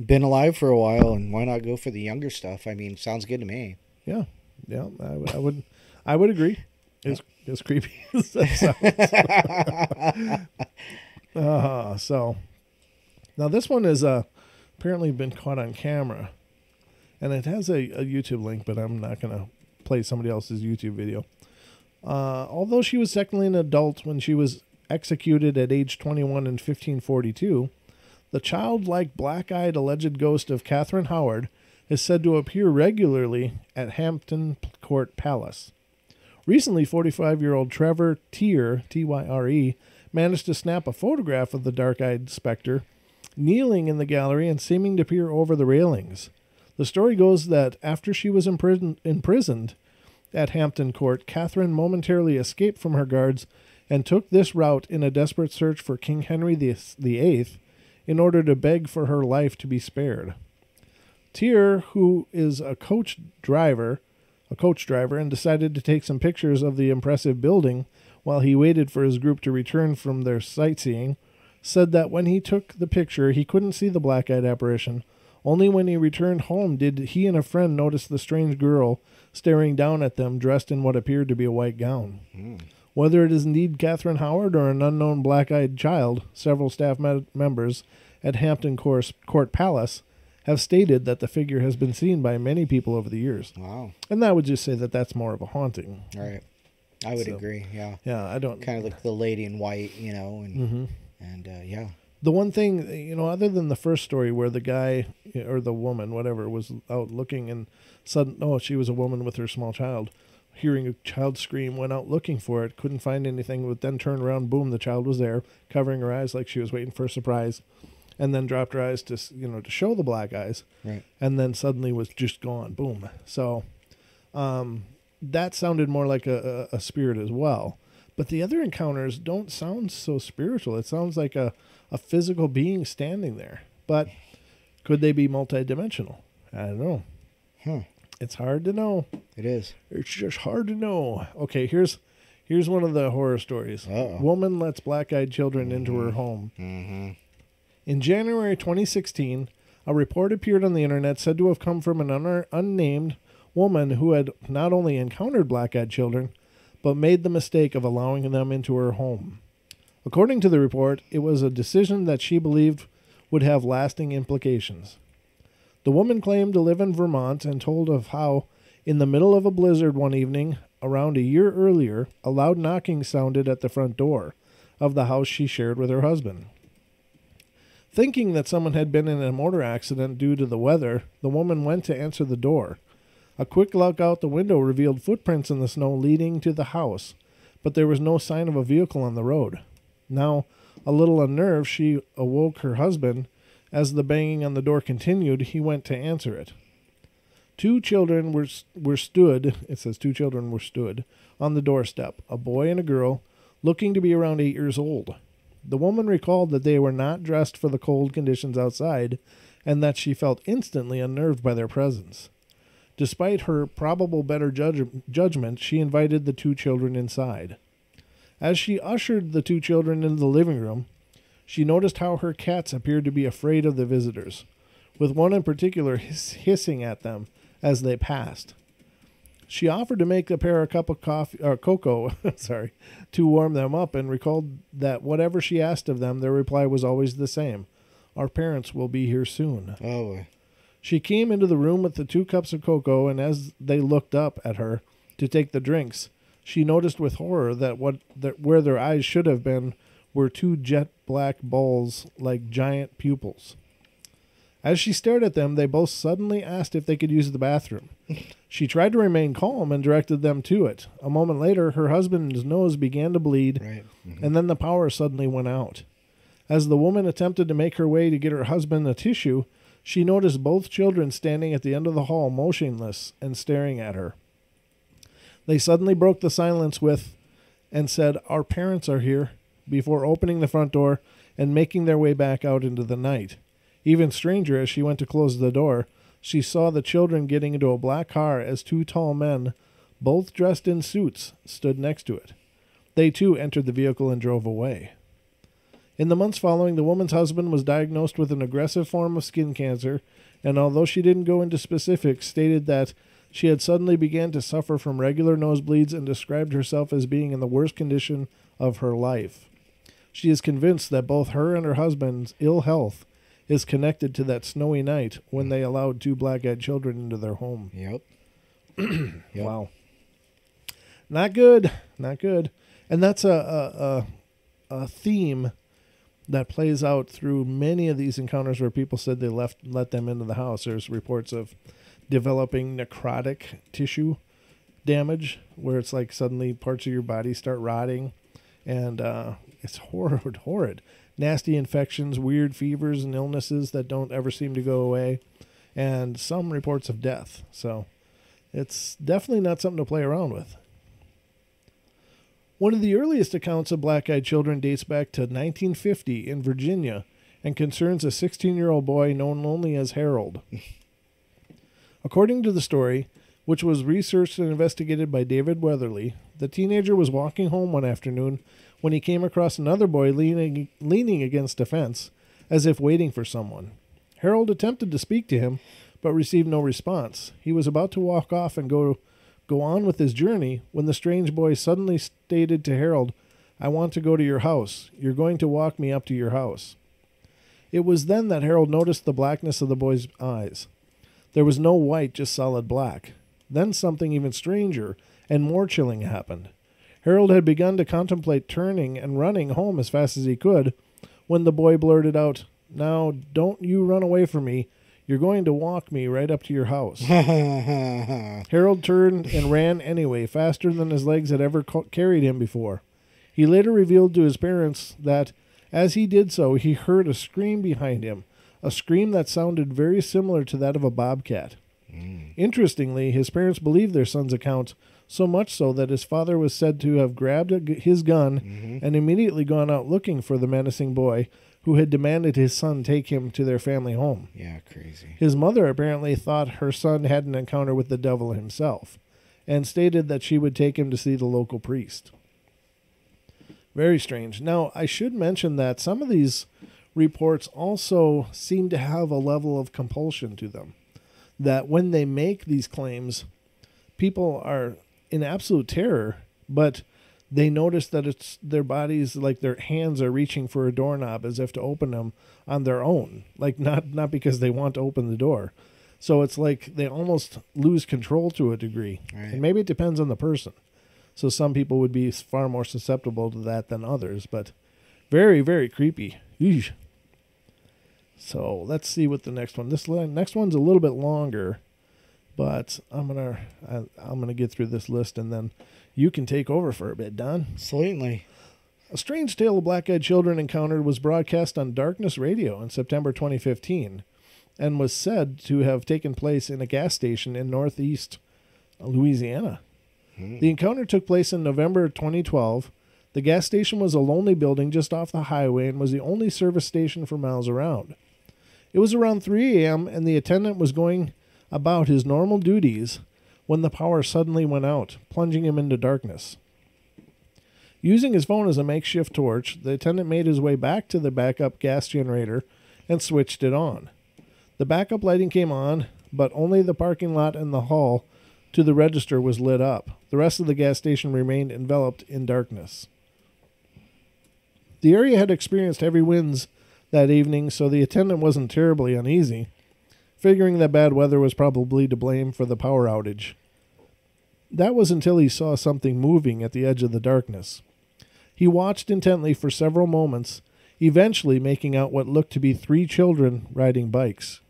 alive for a while, and why not go for the younger stuff? I mean, sounds good to me. Yeah, I would agree. It's creepy as that sounds. So now this one is apparently been caught on camera, and it has a YouTube link, but I'm not going to play somebody else's YouTube video. Although she was technically an adult when she was executed at age 21 in 1542, the childlike black-eyed alleged ghost of Catherine Howard is said to appear regularly at Hampton Court Palace. Recently, 45-year-old Trevor Tyre, Tyre, managed to snap a photograph of the dark-eyed specter kneeling in the gallery and seeming to peer over the railings. The story goes that after she was imprisoned at Hampton Court, Catherine momentarily escaped from her guards and took this route in a desperate search for King Henry VIII in order to beg for her life to be spared. Tyre, who is a coach driver, and decided to take some pictures of the impressive building while he waited for his group to return from their sightseeing, said that when he took the picture, he couldn't see the black-eyed apparition. Only when he returned home did he and a friend notice the strange girl staring down at them, dressed in what appeared to be a white gown. Whether it is indeed Catherine Howard or an unknown black-eyed child, several staff members at Hampton Court Palace have stated that the figure has been seen by many people over the years. Wow. And I would just say that that's more of a haunting. All right. I would agree, yeah. Yeah, I don't... Kind of like the lady in white, and yeah. The one thing, other than the first story where the guy or the woman, whatever, was out looking and she was a woman with her small child, hearing a child scream, went out looking for it, couldn't find anything, but then turned around, boom, the child was there, covering her eyes like she was waiting for a surprise. and then dropped her eyes to show the black eyes, Right. and then suddenly was just gone. Boom. So that sounded more like a spirit as well. But the other encounters don't sound so spiritual. It sounds like a physical being standing there. But could they be multidimensional? I don't know. It's hard to know. It is. It's just hard to know. Okay, here's one of the horror stories. Uh-oh. Woman lets black-eyed children into her home. Mm-hmm. In January 2016, a report appeared on the internet said to have come from an unnamed woman who had not only encountered black-eyed children, but made the mistake of allowing them into her home. According to the report, it was a decision that she believed would have lasting implications. The woman claimed to live in Vermont and told of how, in the middle of a blizzard one evening, around a year earlier, a loud knocking sounded at the front door of the house she shared with her husband. Thinking that someone had been in a motor accident due to the weather, the woman went to answer the door. A quick look out the window revealed footprints in the snow leading to the house, but there was no sign of a vehicle on the road. Now, a little unnerved, she awoke her husband. As the banging on the door continued, he went to answer it. Two children were stood on the doorstep, a boy and a girl, looking to be around 8 years old. The woman recalled that they were not dressed for the cold conditions outside, and that she felt instantly unnerved by their presence. Despite her probable better judgment, she invited the two children inside. As she ushered the two children into the living room, she noticed how her cats appeared to be afraid of the visitors, with one in particular hissing at them as they passed. She offered to make the pair a cup of cocoa to warm them up, and recalled that whatever she asked of them, their reply was always the same: "Our parents will be here soon." Oh. She came into the room with the 2 cups of cocoa, and as they looked up at her to take the drinks, she noticed with horror that where their eyes should have been were 2 jet black balls like giant pupils. As she stared at them, they both suddenly asked if they could use the bathroom. She tried to remain calm and directed them to it. A moment later, her husband's nose began to bleed, Right. Mm-hmm. and then the power suddenly went out. As the woman attempted to make her way to get her husband a tissue, she noticed both children standing at the end of the hall, motionless and staring at her. They suddenly broke the silence and said, "Our parents are here," before opening the front door and making their way back out into the night. Even stranger, as she went to close the door, she saw the children getting into a black car as 2 tall men, both dressed in suits, stood next to it. They too entered the vehicle and drove away. In the months following, the woman's husband was diagnosed with an aggressive form of skin cancer, and although she didn't go into specifics, stated that she had suddenly began to suffer from regular nosebleeds and described herself as being in the worst condition of her life. She is convinced that both her and her husband's ill health is connected to that snowy night when they allowed 2 black-eyed children into their home. Yep. Wow. Not good. Not good. And that's a theme that plays out through many of these encounters where people said they let them into the house. There's reports of developing necrotic tissue damage, where it's like suddenly parts of your body start rotting, and it's horrid. Nasty infections, weird fevers, and illnesses that don't ever seem to go away, and some reports of death. So it's definitely not something to play around with. One of the earliest accounts of black-eyed children dates back to 1950 in Virginia and concerns a 16-year-old boy known only as Harold. According to the story, which was researched and investigated by David Weatherly, the teenager was walking home one afternoon when he came across another boy leaning against a fence, as if waiting for someone. Harold attempted to speak to him, but received no response. He was about to walk off and go on with his journey when the strange boy suddenly stated to Harold, "I want to go to your house. You're going to walk me up to your house." It was then that Harold noticed the blackness of the boy's eyes. There was no white, just solid black. Then something even stranger and more chilling happened. Harold had begun to contemplate turning and running home as fast as he could when the boy blurted out, "Now, don't you run away from me. You're going to walk me right up to your house." Harold turned and ran anyway, faster than his legs had ever carried him before. He later revealed to his parents that As he did so, he heard a scream behind him, a scream that sounded very similar to that of a bobcat. Interestingly, his parents believed their son's account, so much so that his father was said to have grabbed his gun and immediately gone out looking for the menacing boy who had demanded his son take him to their family home. Yeah, crazy. His mother apparently thought her son had an encounter with the devil himself and stated that she would take him to see the local priest. Very strange. Now, I should mention that some of these reports also seem to have a level of compulsion to them. That when they make these claims, people are in absolute terror, but they notice that it's their bodies, like their hands are reaching for a doorknob as if to open them on their own, like not because they want to open the door. So it's like they almost lose control to a degree. Right. And maybe it depends on the person. So some people would be far more susceptible to that than others, but very, very creepy. Eesh. So let's see what the next one. This next one's a little bit longer, but I'm gonna get through this list and then you can take over for a bit, Don. Certainly. A strange tale of black-eyed children encountered was broadcast on Darkness Radio in September 2015 and was said to have taken place in a gas station in northeast Louisiana. The encounter took place in November 2012. The gas station was a lonely building just off the highway and was the only service station for miles around. It was around 3 a.m. and the attendant was going about his normal duties when the power suddenly went out, plunging him into darkness. Using his phone as a makeshift torch, the attendant made his way back to the backup gas generator and switched it on. The backup lighting came on, but only the parking lot and the hall to the register was lit up. The rest of the gas station remained enveloped in darkness. The area had experienced heavy winds that evening, so the attendant wasn't terribly uneasy, figuring that bad weather was probably to blame for the power outage. That was until he saw something moving at the edge of the darkness. He watched intently for several moments, eventually making out what looked to be 3 children riding bikes.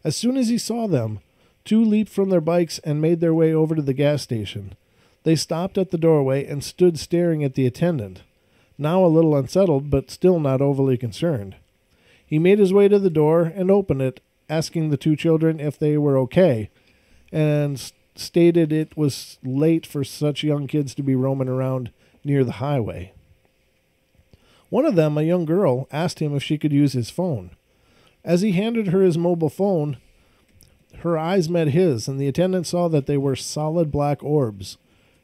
As soon as he saw them, 2 leaped from their bikes and made their way over to the gas station. They stopped at the doorway and stood staring at the attendant, now a little unsettled but still not overly concerned. He made his way to the door and opened it, asking the 2 children if they were okay, and stated it was late for such young kids to be roaming around near the highway. One of them, a young girl, asked him if she could use his phone. As he handed her his mobile phone, her eyes met his, and the attendant saw that they were solid black orbs.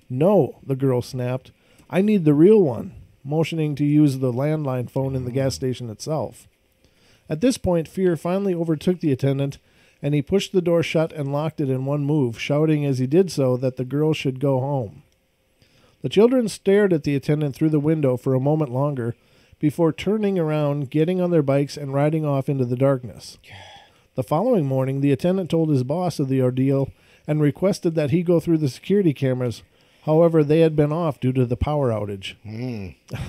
"No," the girl snapped. "I need the real one," motioning to use the landline phone in the gas station itself. At this point, fear finally overtook the attendant, and he pushed the door shut and locked it in one move, shouting as he did so that the girl should go home. The children stared at the attendant through the window for a moment longer before turning around, getting on their bikes, and riding off into the darkness. The following morning, the attendant told his boss of the ordeal and requested that he go through the security cameras. However, they had been off due to the power outage.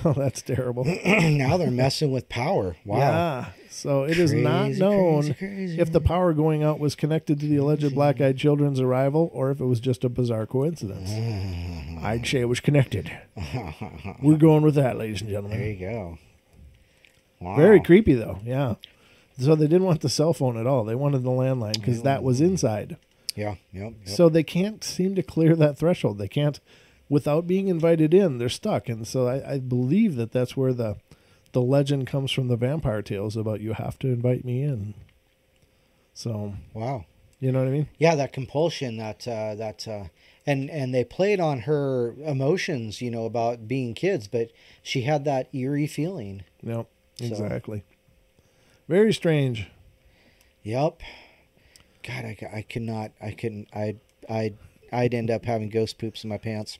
Oh, that's terrible. Now they're messing with power. Wow. Yeah. So it is not known if the power going out was connected to the alleged black-eyed children's arrival or if it was just a bizarre coincidence. I'd say it was connected. We're going with that, ladies and gentlemen. There you go. Wow. Very creepy, though. Yeah. So they didn't want the cell phone at all. They wanted the landline because that was inside. Yeah. Yep. So they can't seem to clear that threshold. They can't, without being invited in, they're stuck. And so I believe that that's where the legend comes from, the vampire tales about you have to invite me in. So. Wow. You know what I mean? Yeah, that compulsion, and they played on her emotions, about being kids, but she had that eerie feeling. Yep, exactly. So. Very strange. Yep. God, I'd end up having ghost poops in my pants.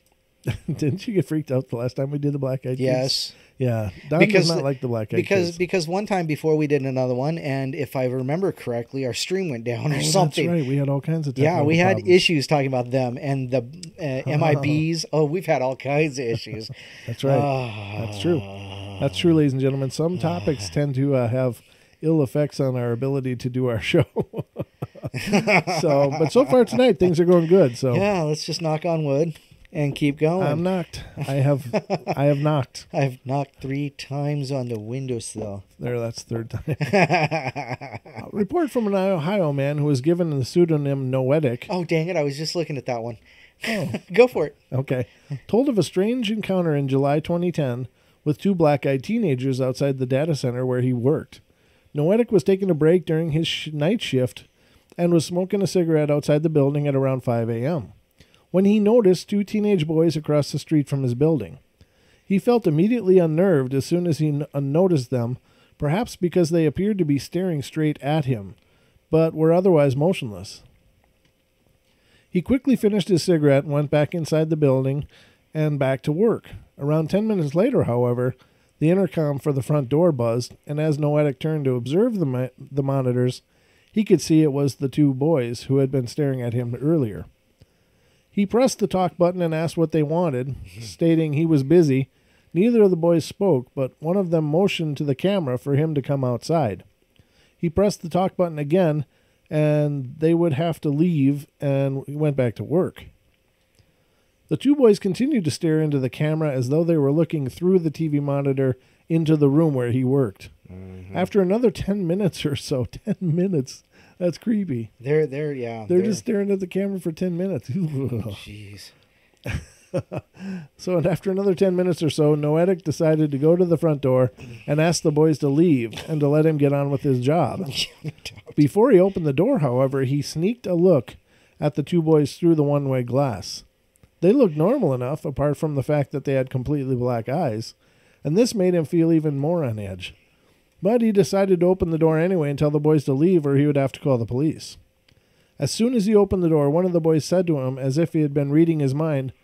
Didn't you get freaked out the last time we did the Black Eyed Kids? Yes. Yeah. Don does not like the Black Eyed Kids. Because one time before we did another one, and if I remember correctly, our stream went down or something. That's right. We had all kinds of technical we had issues talking about them and the MIBs. Oh, we've had all kinds of issues. That's right. That's true. That's true, ladies and gentlemen. Some topics tend to have ill effects on our ability to do our show. But so far tonight, things are going good. So yeah, let's just knock on wood. And keep going. I'm knocked. I have knocked. I've knocked 3 times on the windowsill. There, that's third time. A report from an Ohio man who was given the pseudonym Noetic. Oh, dang it. I was just looking at that one. Oh. Go for it. Okay. Told of a strange encounter in July 2010 with 2 black-eyed teenagers outside the data center where he worked. Noetic was taking a break during his night shift and was smoking a cigarette outside the building at around 5 a.m. when he noticed 2 teenage boys across the street from his building. He felt immediately unnerved as soon as he noticed them, perhaps because they appeared to be staring straight at him, but were otherwise motionless. He quickly finished his cigarette and went back inside the building and back to work. Around 10 minutes later, however, the intercom for the front door buzzed, and as Noetic turned to observe the monitors, he could see it was the 2 boys who had been staring at him earlier. He pressed the talk button and asked what they wanted, stating he was busy. Neither of the boys spoke, but one of them motioned to the camera for him to come outside. He pressed the talk button again, and they would have to leave, and went back to work. The 2 boys continued to stare into the camera as though they were looking through the TV monitor into the room where he worked. Mm-hmm. After another 10 minutes or so, 10 minutes, that's creepy. They're just staring at the camera for 10 minutes. Jeez. So after another 10 minutes or so, Noetic decided to go to the front door and ask the boys to leave and to let him get on with his job. Before he opened the door, however, he sneaked a look at the 2 boys through the one-way glass. They looked normal enough, apart from the fact that they had completely black eyes, and this made him feel even more on edge. But he decided to open the door anyway and tell the boys to leave, or he would have to call the police. As soon as he opened the door, one of the boys said to him, as if he had been reading his mind,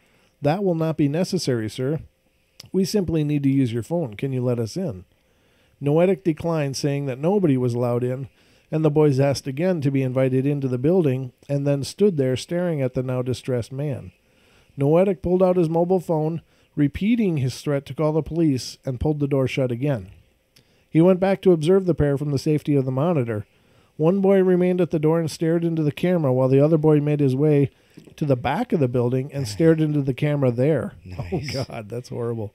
"That will not be necessary, sir. We simply need to use your phone. Can you let us in?" Noetic declined, saying that nobody was allowed in, and the boys asked again to be invited into the building, and then stood there staring at the now distressed man. Noetic pulled out his mobile phone, repeating his threat to call the police, and pulled the door shut again. He went back to observe the pair from the safety of the monitor. One boy remained at the door and stared into the camera, while the other boy made his way to the back of the building and stared into the camera there. Nice. Oh, God, that's horrible.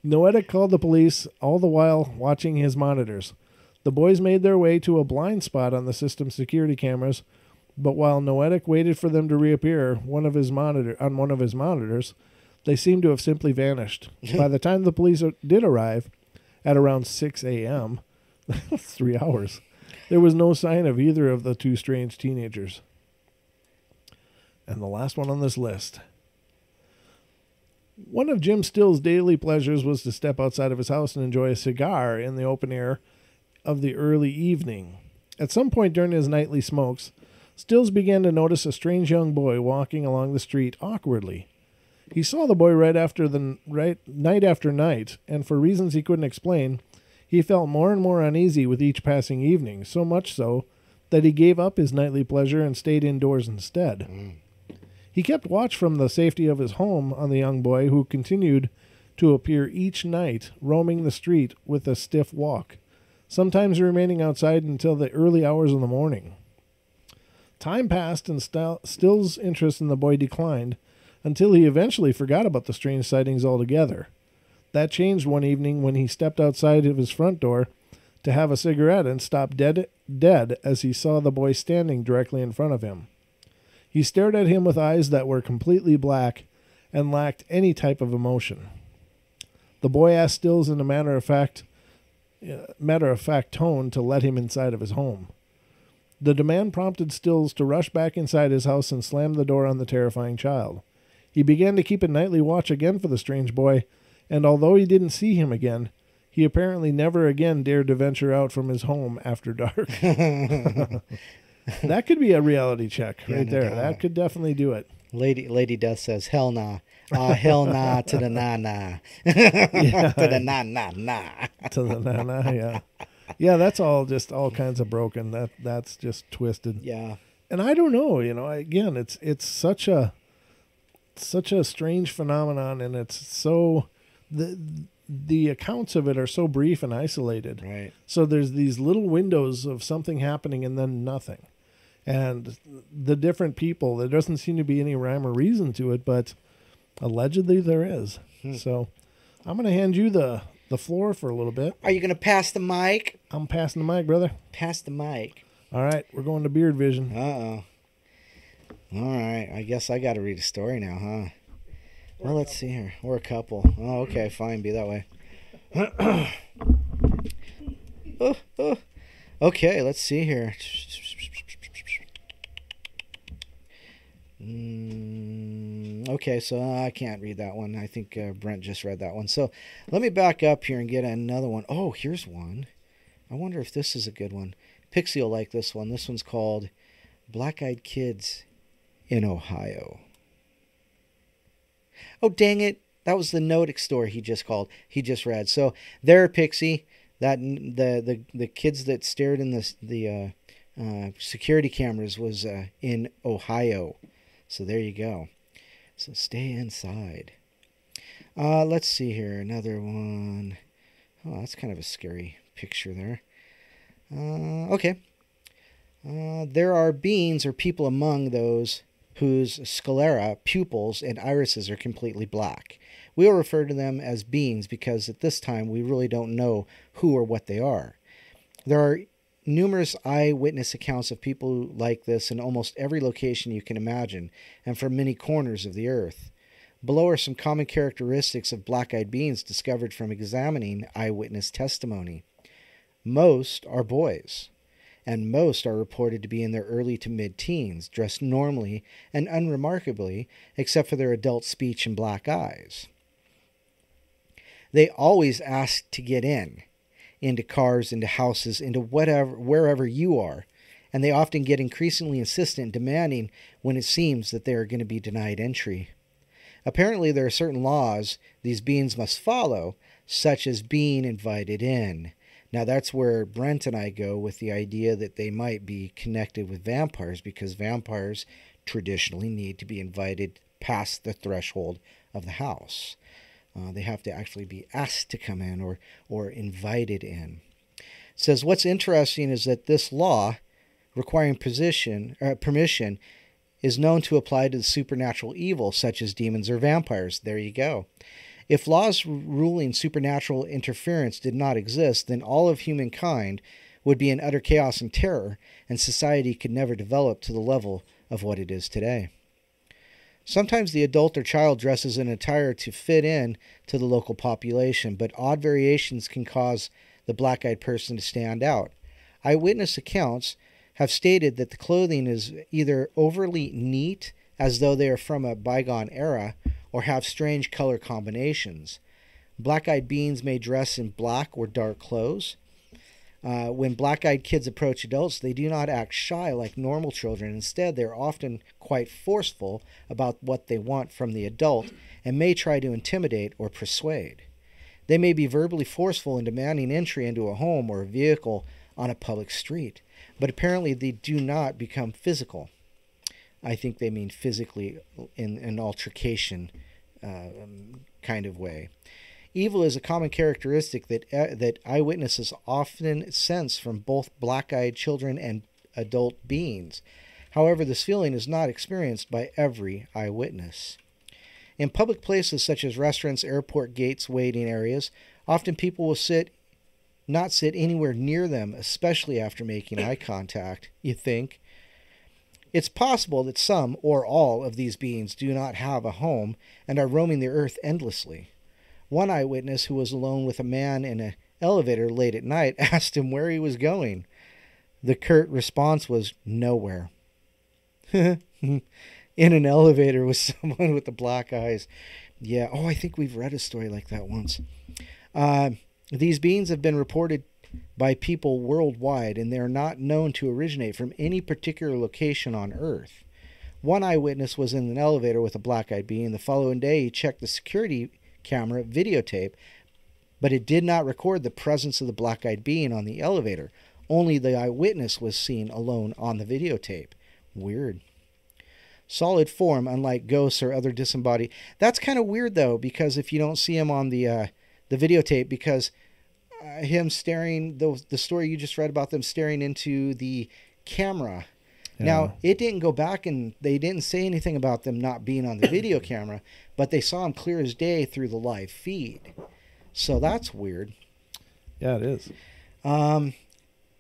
Noetic called the police, all the while watching his monitors. The boys made their way to a blind spot on the system's security cameras, but while Noetic waited for them to reappear on one of his monitors, they seemed to have simply vanished. By the time the police did arrive, at around 6 a.m., 3 hours, there was no sign of either of the 2 strange teenagers. And the last one on this list. One of Jim Still's daily pleasures was to step outside of his house and enjoy a cigar in the open air of the early evening. At some point during his nightly smokes, Stills began to notice a strange young boy walking along the street awkwardly. He saw the boy night after night, and for reasons he couldn't explain, he felt more and more uneasy with each passing evening, so much so that he gave up his nightly pleasure and stayed indoors instead. He kept watch from the safety of his home on the young boy, who continued to appear each night, roaming the street with a stiff walk, sometimes remaining outside until the early hours of the morning. Time passed, and Still's interest in the boy declined, until he eventually forgot about the strange sightings altogether. That changed one evening when he stepped outside of his front door to have a cigarette and stopped dead as he saw the boy standing directly in front of him. He stared at him with eyes that were completely black and lacked any type of emotion. The boy asked Stills in a matter-of-fact tone to let him inside of his home. The demand prompted Stills to rush back inside his house and slam the door on the terrifying child. He began to keep a nightly watch again for the strange boy, and although he didn't see him again, he apparently never again dared to venture out from his home after dark. That could be a reality check right there. That could definitely do it. Lady Death says, "Hell nah." Hell nah to the nah. To the nah. To the nah, yeah. Yeah, that's all kinds of broken. That's just twisted. Yeah. And I don't know, again, it's such a strange phenomenon, and it's so the accounts of it are so brief and isolated. Right. So there's these little windows of something happening and then nothing. And the different people, there doesn't seem to be any rhyme or reason to it, but Allegedly, there is. So I'm going to hand you the floor for a little bit. Are you going to pass the mic? I'm passing the mic, brother. Pass the mic. All right, we're going to Beard Vision. Uh-oh. All right, I guess I got to read a story now, huh? Well, let's see here. We're a couple. Oh, okay, fine, be that way. Okay, let's see here. Okay, so I can't read that one. I think Brent just read that one. So let me back up here and get another one. Oh, here's one. I wonder if this is a good one. Pixie will like this one. This one's called Black-Eyed Kids in Ohio. Oh, dang it. That was the Notic story he just read. So there, Pixie, that the kids that stared in the security cameras was in Ohio. So there you go. So stay inside. Let's see here. Another one. Oh, that's kind of a scary picture there. Okay. There are beings or people among those whose sclera, pupils, and irises are completely black. We will refer to them as beings because at this time we really don't know who or what they are. There are numerous eyewitness accounts of people like this in almost every location you can imagine and from many corners of the earth. Below are some common characteristics of black-eyed beings discovered from examining eyewitness testimony. Most are boys, and most are reported to be in their early to mid-teens, dressed normally and unremarkably, except for their adult speech and black eyes. They always ask to get into cars, into houses, into wherever you are, and they often get increasingly insistent, demanding when it seems that they are going to be denied entry. Apparently, there are certain laws these beings must follow, such as being invited in. Now, that's where Brent and I go with the idea that they might be connected with vampires, because vampires traditionally need to be invited past the threshold of the house. They have to actually be asked to come in or invited in. It says, what's interesting is that this law requiring permission is known to apply to the supernatural evil, such as demons or vampires. There you go. If laws ruling supernatural interference did not exist, then all of humankind would be in utter chaos and terror, and society could never develop to the level of what it is today. Sometimes the adult or child dresses in attire to fit in to the local population, but odd variations can cause the black-eyed person to stand out. Eyewitness accounts have stated that the clothing is either overly neat, as though they are from a bygone era, or have strange color combinations. Black-eyed beings may dress in black or dark clothes. When black-eyed kids approach adults, they do not act shy like normal children. Instead, they're often quite forceful about what they want from the adult and may try to intimidate or persuade. They may be verbally forceful in demanding entry into a home or a vehicle on a public street, but apparently they do not become physical. I think they mean physically in an altercation kind of way. Evil is a common characteristic that eyewitnesses often sense from both black-eyed children and adult beings. However, this feeling is not experienced by every eyewitness. In public places such as restaurants, airport gates, waiting areas, often people will not sit anywhere near them, especially after making eye contact, you think. It's possible that some or all of these beings do not have a home and are roaming the earth endlessly. One eyewitness who was alone with a man in an elevator late at night asked him where he was going. The curt response was, nowhere. In an elevator with someone with the black eyes. Yeah, I think we've read a story like that once. These beings have been reported by people worldwide, and they are not known to originate from any particular location on Earth. One eyewitness was in an elevator with a black-eyed being. The following day, he checked the security camera videotape, but it did not record the presence of the black-eyed being on the elevator. Only the eyewitness was seen alone on the videotape. Weird. Solid form, unlike ghosts or other disembodied. That's kind of weird, though, because if you don't see him on the videotape, because him staring, the story you just read about them staring into the camera, Yeah. Now, it didn't go back and they didn't say anything about them not being on the video camera, but they saw them clear as day through the live feed. So that's weird. Yeah, it is.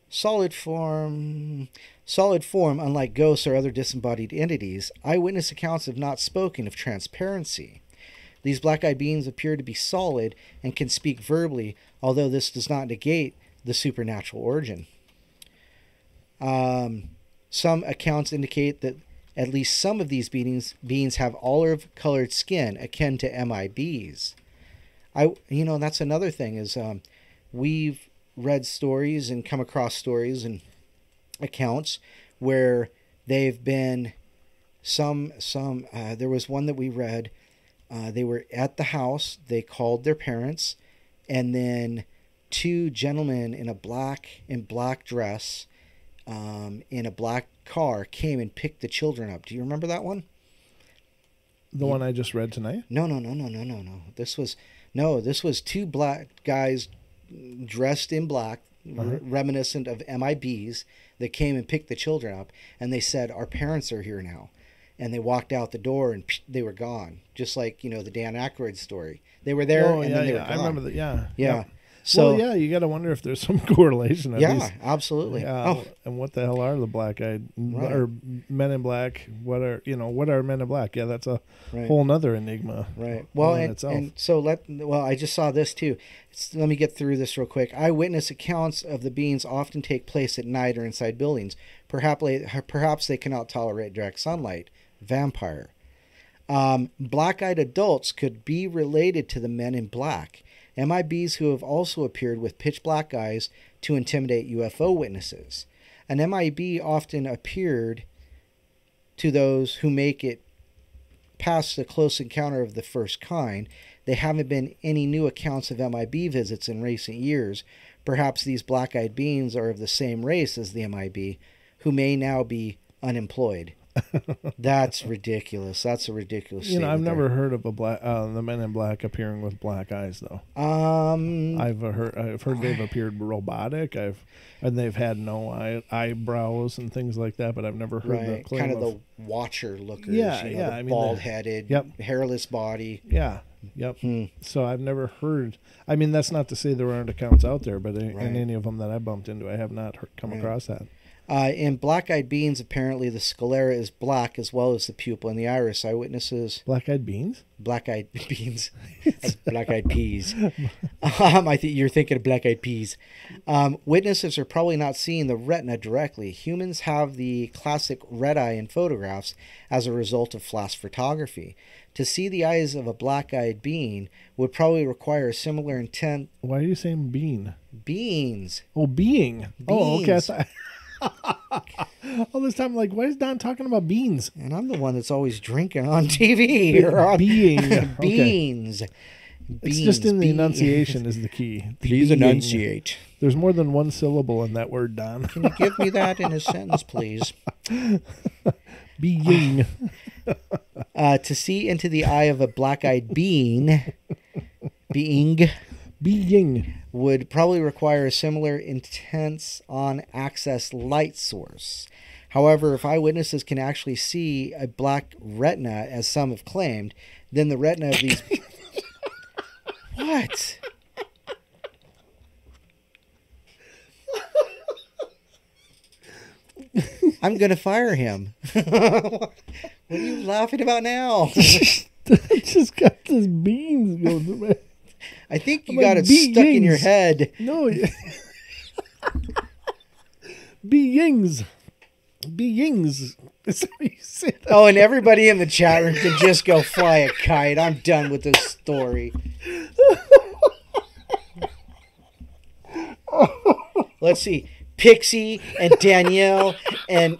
Solid form, unlike ghosts or other disembodied entities, eyewitness accounts have not spoken of transparency. These black-eyed beings appear to be solid and can speak verbally, although this does not negate the supernatural origin. Some accounts indicate that at least some of these beings have olive-colored skin akin to MIBs. That's another thing is we've read stories and come across stories and accounts where they've been there was one that we read. They were at the house. They called their parents, and then two gentlemen in black dress, in a black car came and picked the children up. Do you remember that one? The one I just read tonight? No. This was two black guys dressed in black, reminiscent of MIBs, that came and picked the children up, and they said, "Our parents are here now." And they walked out the door and they were gone. Just like, the Dan Aykroyd story. They were there and then they were gone. I remember that. Yeah. Yeah. So, you got to wonder if there's some correlation. Absolutely. And what the hell are the black-eyed or Men in Black? What are Men in Black? Yeah, that's a whole nother enigma. Right. Well, and so I just saw this too. Let me get through this real quick. Eyewitness accounts of the beings often take place at night or inside buildings. Perhaps they cannot tolerate direct sunlight. Vampire. Black-eyed adults could be related to the Men in Black. MIBs who have also appeared with pitch black eyes to intimidate UFO witnesses. An MIB often appeared to those who make it past the close encounter of the first kind. There haven't been any new accounts of MIB visits in recent years. Perhaps these black-eyed beings are of the same race as the MIB, who may now be unemployed. That's ridiculous. That's a ridiculous statement. I've never heard of the Men in Black appearing with black eyes, though. I've heard they've appeared robotic. And they've had no eyebrows and things like that. But I've never heard the claim kind of the Watcher lookers. Yeah, bald-headed, hairless body. Yeah. Yep. So I've never heard. I mean, that's not to say there aren't accounts out there, but in any of them that I bumped into, I have not come across that. In black-eyed beings, apparently the sclera is black as well as the pupil and the iris. Eyewitnesses... Black-eyed beans? Black-eyed beans. Black-eyed peas. I think you're thinking of black-eyed peas. Witnesses are probably not seeing the retina directly. Humans have the classic red eye in photographs as a result of flash photography. To see the eyes of a black-eyed being would probably require a similar intent... Why are you saying bean? Beans. Oh, being. Beans. Oh, okay. All this time, like, why is Don talking about beans? And I'm the one that's always drinking on TV. Beans. Okay. It's just in the enunciation is the key. Please enunciate. There's more than one syllable in that word, Don. Can you give me that in a sentence, please? Being. To see into the eye of a black-eyed being would probably require a similar intense on-access light source. However, if eyewitnesses can actually see a black retina, as some have claimed, then the retina of these... What? I'm going to fire him. What are you laughing about now? I just got this beans going through my... I think you got it stuck in your head. No. Beings. That's what you said. Oh, and everybody in the chat room can just go fly a kite. I'm done with this story. Let's see. Pixie and Danielle and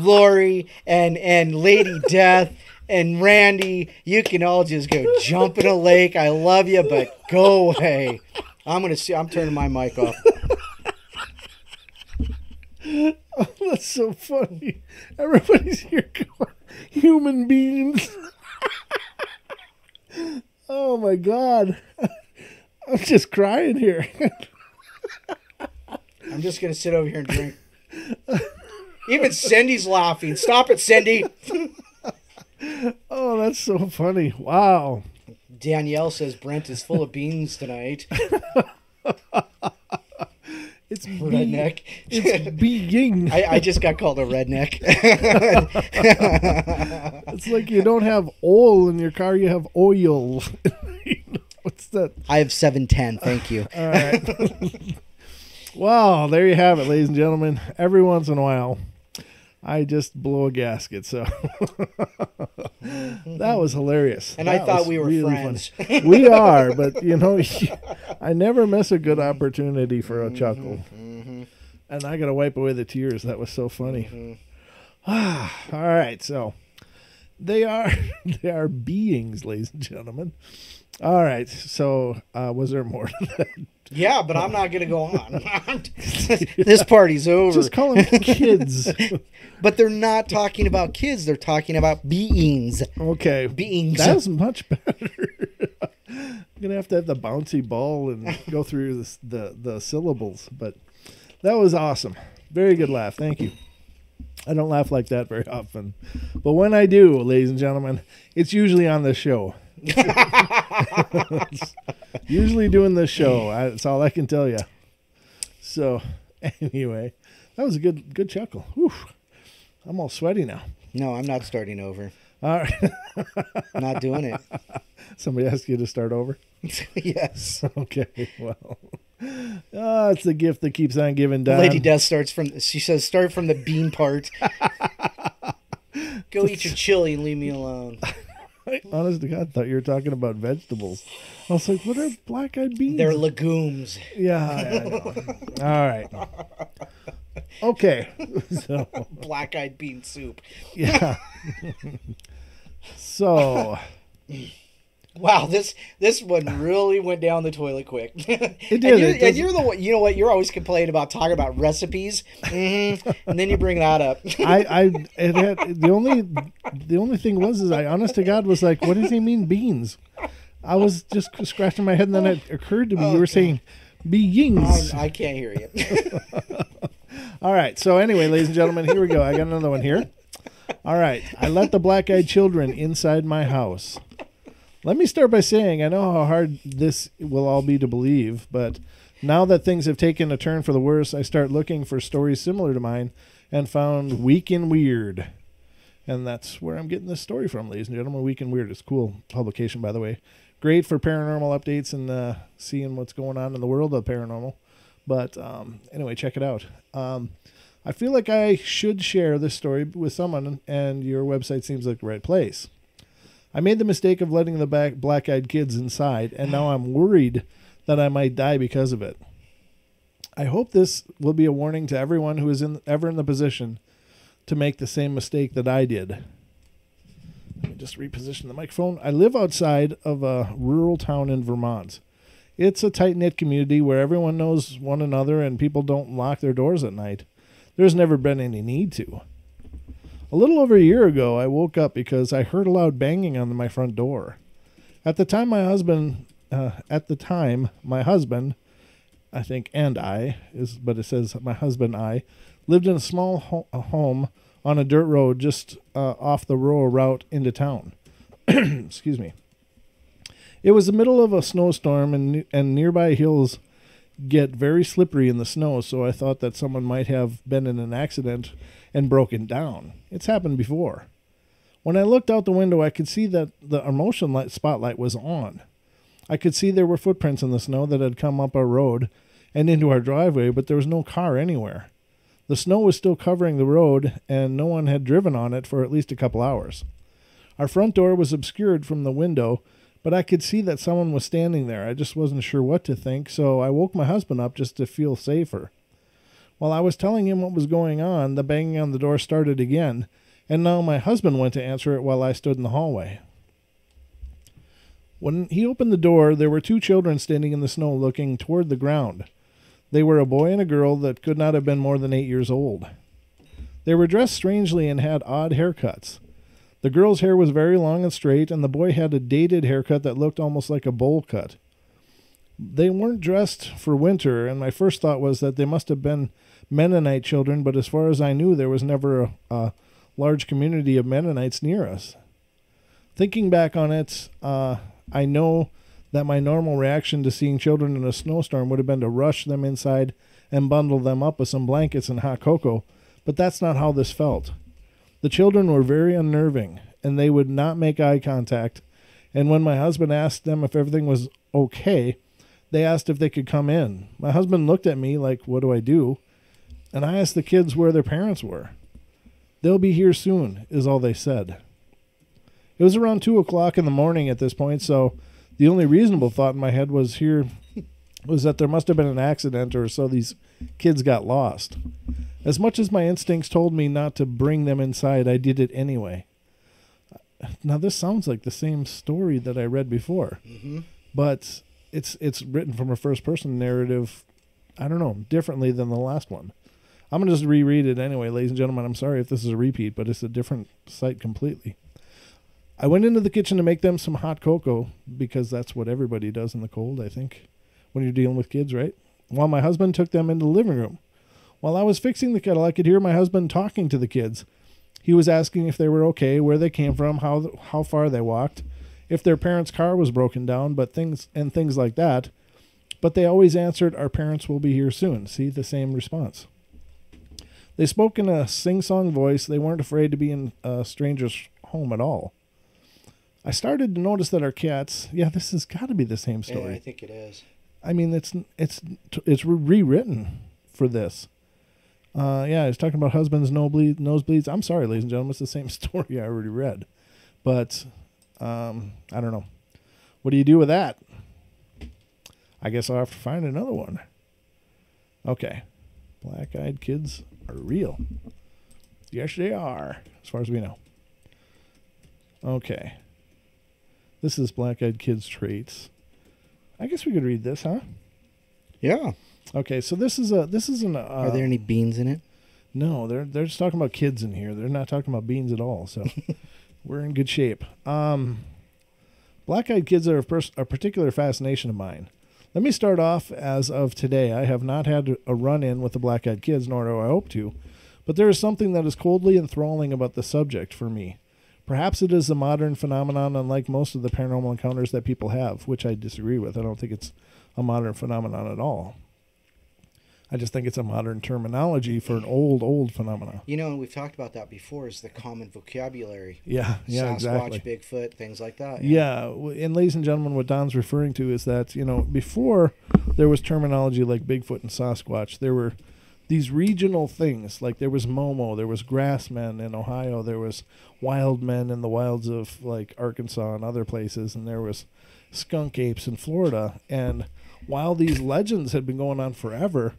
Lori and Lady Death and Randy, you can all just go jump in a lake. I love you, but go away. I'm turning my mic off. Oh, that's so funny. Everybody's here going, human beings. Oh my God. I'm just crying here. I'm just going to sit over here and drink. Even Cindy's laughing. Stop it, Cindy. Oh, that's so funny. Wow. Danielle says Brent is full of beans tonight. It's redneck. It's being. I just got called a redneck. It's like you don't have oil in your car, you have oil. What's that? I have 710, thank you. All right. Wow, there you have it, ladies and gentlemen. Every once in a while, I just blow a gasket. So that was hilarious. And that I thought we were really friends. We are, but I never miss a good opportunity for a chuckle. Mm-hmm. And I got to wipe away the tears. That was so funny. All right, so they are beings, ladies and gentlemen. All right, so was there more to that? Yeah, but I'm not going to go on. This party's over. Just call them kids. But they're not talking about kids. They're talking about beings. Okay. Beings. That's much better. I'm going to have the bouncy ball and go through the syllables. But that was awesome. Very good laugh. Thank you. I don't laugh like that very often. But when I do, ladies and gentlemen, it's usually on this show. Usually doing this show. That's all I can tell you. So, anyway, that was a good chuckle. Whew. I'm all sweaty now. No, I'm not starting over. All right. Not doing it. Somebody asked you to start over? Yes. Okay, well. It's the gift that keeps on giving, Don. Lady Death she says, start from the bean part. Go eat your chili and leave me alone. I, honest to God, thought you were talking about vegetables. I was like, what are black-eyed beans? They're legumes. Yeah, I know. All right. Okay. So, black-eyed bean soup. Yeah. So. Wow, this one really went down the toilet quick. It did. And you're the one. You know what? You're always complaining about talking about recipes, and then you bring that up. The only thing was I honest to God was like, what does he mean beans? I was just scratching my head, and then it occurred to me you were saying beings. I can't hear you. All right. So anyway, ladies and gentlemen, here we go. I got another one here. All right. I let the black-eyed children inside my house. Let me start by saying I know how hard this will all be to believe, but now that things have taken a turn for the worse, I start looking for stories similar to mine and found Week in Weird. And that's where I'm getting this story from, ladies and gentlemen. Week in Weird is a cool publication, by the way. Great for paranormal updates and seeing what's going on in the world of paranormal. But anyway, check it out. I feel like I should share this story with someone, and your website seems like the right place. I made the mistake of letting the black-eyed kids inside, and now I'm worried that I might die because of it. I hope this will be a warning to everyone who is ever in the position to make the same mistake that I did. Let me just reposition the microphone. I live outside of a rural town in Vermont. It's a tight-knit community where everyone knows one another and people don't lock their doors at night. There's never been any need to. A little over a year ago, I woke up because I heard a loud banging on my front door. At the time, my husband, I think, and I, but it says my husband and I, lived in a small home on a dirt road just off the rural route into town. Excuse me. It was the middle of a snowstorm, and nearby hills get very slippery in the snow, so I thought that someone might have been in an accident and broken down. It's happened before. When I looked out the window, I could see that the motion light spotlight was on. I could see there were footprints in the snow that had come up our road and into our driveway, but there was no car anywhere. The snow was still covering the road, and no one had driven on it for at least a couple hours. Our front door was obscured from the window, but I could see that someone was standing there. I just wasn't sure what to think, so I woke my husband up just to feel safer. While I was telling him what was going on, the banging on the door started again, and now my husband went to answer it while I stood in the hallway. When he opened the door, there were two children standing in the snow looking toward the ground. They were a boy and a girl that could not have been more than 8 years old. They were dressed strangely and had odd haircuts. The girl's hair was very long and straight, and the boy had a dated haircut that looked almost like a bowl cut. They weren't dressed for winter, and my first thought was that they must have been Mennonite children, but as far as I knew, there was never a large community of Mennonites near us. Thinking back on it, I know that my normal reaction to seeing children in a snowstorm would have been to rush them inside and bundle them up with some blankets and hot cocoa, but that's not how this felt. The children were very unnerving, and they would not make eye contact, and when my husband asked them if everything was okay, they asked if they could come in. My husband looked at me like, what do I do? And I asked the kids where their parents were. They'll be here soon, is all they said. It was around 2 o'clock in the morning at this point, so the only reasonable thought in my head was that there must have been an accident or so these kids got lost. As much as my instincts told me not to bring them inside, I did it anyway. Now, this sounds like the same story that I read before, but it's written from a first-person narrative, I don't know, differently than the last one. I'm going to just reread it anyway, ladies and gentlemen. I'm sorry if this is a repeat, but it's a different site completely. I went into the kitchen to make them some hot cocoa, because that's what everybody does in the cold, I think, when you're dealing with kids, right? While my husband took them into the living room. While I was fixing the kettle, I could hear my husband talking to the kids. He was asking if they were okay, where they came from, how far they walked, if their parents' car was broken down, things like that. But they always answered, our parents will be here soon. See, the same response. They spoke in a sing-song voice. They weren't afraid to be in a stranger's home at all. I started to notice that our cats, this has got to be the same story. Yeah, I think it is. I mean, it's rewritten for this. He's talking about husband's nosebleeds. I'm sorry, ladies and gentlemen, it's the same story I already read. But, I don't know. What do you do with that? I guess I'll have to find another one. Okay. Black-eyed kids are real. Yes, they are, as far as we know. Okay. This is black-eyed kids' traits. I guess we could read this, huh? Yeah. Okay, so this is an. Are there any beans in it? No, they're just talking about kids in here. They're not talking about beans at all. So we're in good shape. Black-eyed kids are a particular fascination of mine. Let me start off as of today. I have not had a run-in with the black-eyed kids, nor do I hope to. But there is something that is coldly enthralling about the subject for me. Perhaps it is a modern phenomenon, unlike most of the paranormal encounters that people have, which I disagree with. I don't think it's a modern phenomenon at all. I just think it's a modern terminology for an old phenomenon. You know, and we've talked about that before, is the common vocabulary. Yeah, Sasquatch, exactly. Bigfoot, things like that. Yeah, and ladies and gentlemen, what Don's referring to is that, before there was terminology like Bigfoot and Sasquatch, there were these regional things, like there was Momo, there was grassmen in Ohio, there was wild men in the wilds of like Arkansas and other places, and there was skunk apes in Florida. And while these legends had been going on forever,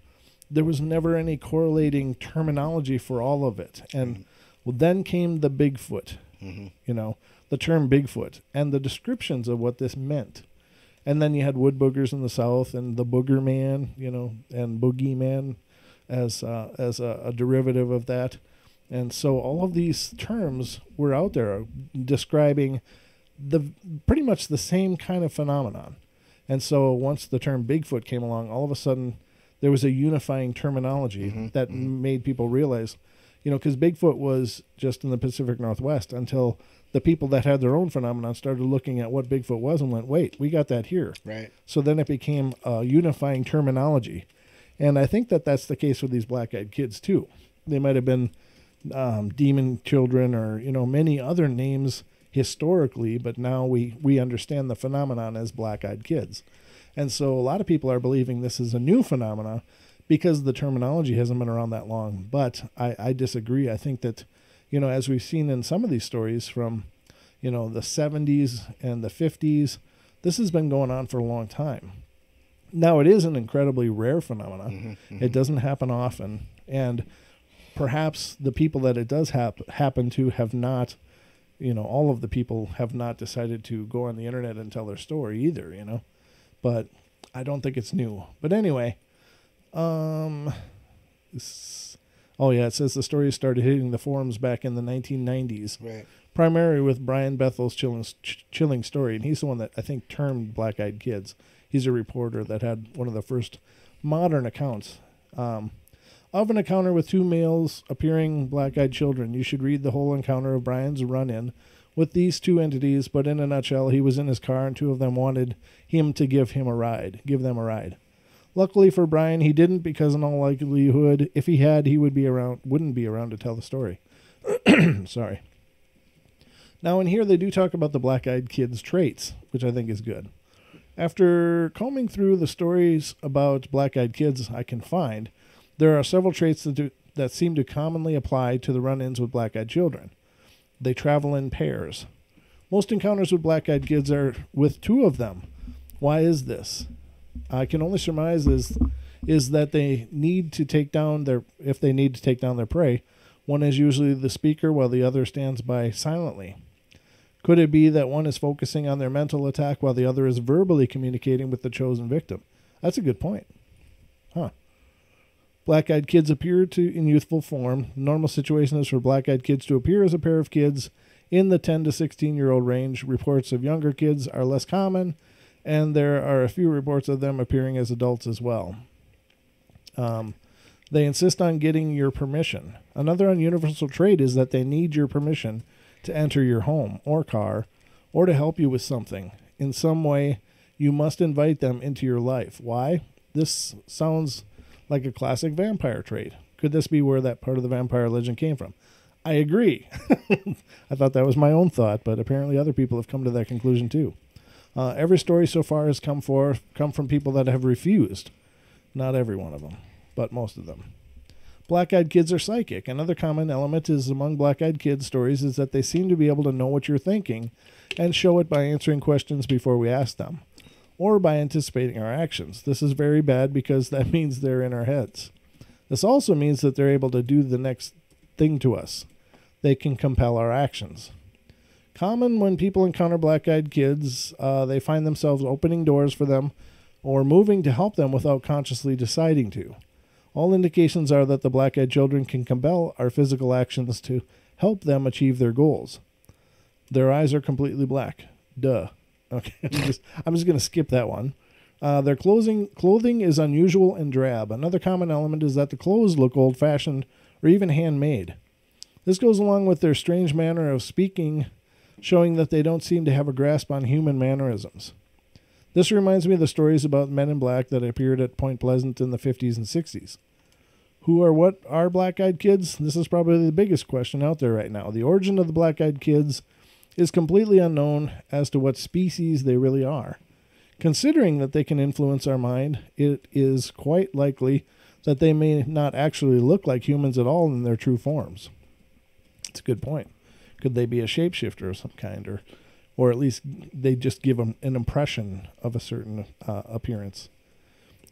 there was never any correlating terminology for all of it. And then came the Bigfoot, the term Bigfoot, and the descriptions of what this meant. And then you had wood boogers in the South, and the booger man, and boogeyman as a derivative of that. And so all of these terms were out there describing pretty much the same kind of phenomenon. And so once the term Bigfoot came along, all of a sudden there was a unifying terminology that made people realize, because Bigfoot was just in the Pacific Northwest until the people that had their own phenomenon started looking at what Bigfoot was and went, wait, we got that here. Right. So then it became a unifying terminology. And I think that that's the case with these black-eyed kids, too. They might have been demon children or, many other names historically, but now we understand the phenomenon as black-eyed kids. And so a lot of people are believing this is a new phenomena because the terminology hasn't been around that long. But I disagree. I think that, as we've seen in some of these stories from, the 70s and the 50s, this has been going on for a long time. Now, it is an incredibly rare phenomenon. It doesn't happen often. And perhaps the people that it does happen to have not, all of the people have not decided to go on the internet and tell their story either, But I don't think it's new. But anyway, it says the story started hitting the forums back in the 1990s. Right. Primarily with Brian Bethel's chilling story. And he's the one that I think termed black-eyed kids. He's a reporter that had one of the first modern accounts. Of an encounter with two males appearing black-eyed children. You should read the whole encounter of Brian's run-in with these two entities, but in a nutshell, he was in his car and two of them wanted him to give them a ride. Luckily for Brian, he didn't, because in all likelihood, if he had, he wouldn't be around to tell the story. Sorry. Now in here, they do talk about the black-eyed kids' traits, which I think is good. After combing through the stories about black-eyed kids I can find, there are several traits that seem to commonly apply to the run-ins with black-eyed children. They travel in pairs. Most encounters with black-eyed kids are with two of them. Why is this? I can only surmise is that they need to take down their prey, one is usually the speaker while the other stands by silently. Could it be that one is focusing on their mental attack while the other is verbally communicating with the chosen victim? That's a good point. Huh. Black-eyed kids appear in youthful form. The normal situation is for black-eyed kids to appear as a pair of kids in the 10 to 16-year-old range. Reports of younger kids are less common, and there are a few reports of them appearing as adults as well. They insist on getting your permission. Another universal trait is that they need your permission to enter your home or car or to help you with something. In some way, you must invite them into your life. Why? This sounds like a classic vampire trait. Could this be where that part of the vampire legend came from? I agree. I thought that was my own thought, but apparently other people have come to that conclusion too. Every story so far has come from people that have refused. Not every one of them, but most of them. Black-eyed kids are psychic. Another common element is among black-eyed kids stories is that they seem to be able to know what you're thinking and show it by answering questions before we ask them, or by anticipating our actions. This is very bad because that means they're in our heads. This also means that they're able to do the next thing to us. They can compel our actions. Common when people encounter black-eyed kids, they find themselves opening doors for them or moving to help them without consciously deciding to. All indications are that the black-eyed children can compel our physical actions to help them achieve their goals. Their eyes are completely black. Duh. Okay, I'm just going to skip that one. Their clothing is unusual and drab. Another common element is that the clothes look old-fashioned or even handmade. This goes along with their strange manner of speaking, showing that they don't seem to have a grasp on human mannerisms. This reminds me of the stories about men in black that appeared at Point Pleasant in the 50s and 60s. What are black-eyed kids? This is probably the biggest question out there right now. The origin of the black-eyed kids is completely unknown as to what species they really are. Considering that they can influence our mind, it is quite likely that they may not actually look like humans at all in their true forms. It's a good point. Could they be a shapeshifter of some kind, or at least they just give them an impression of a certain appearance?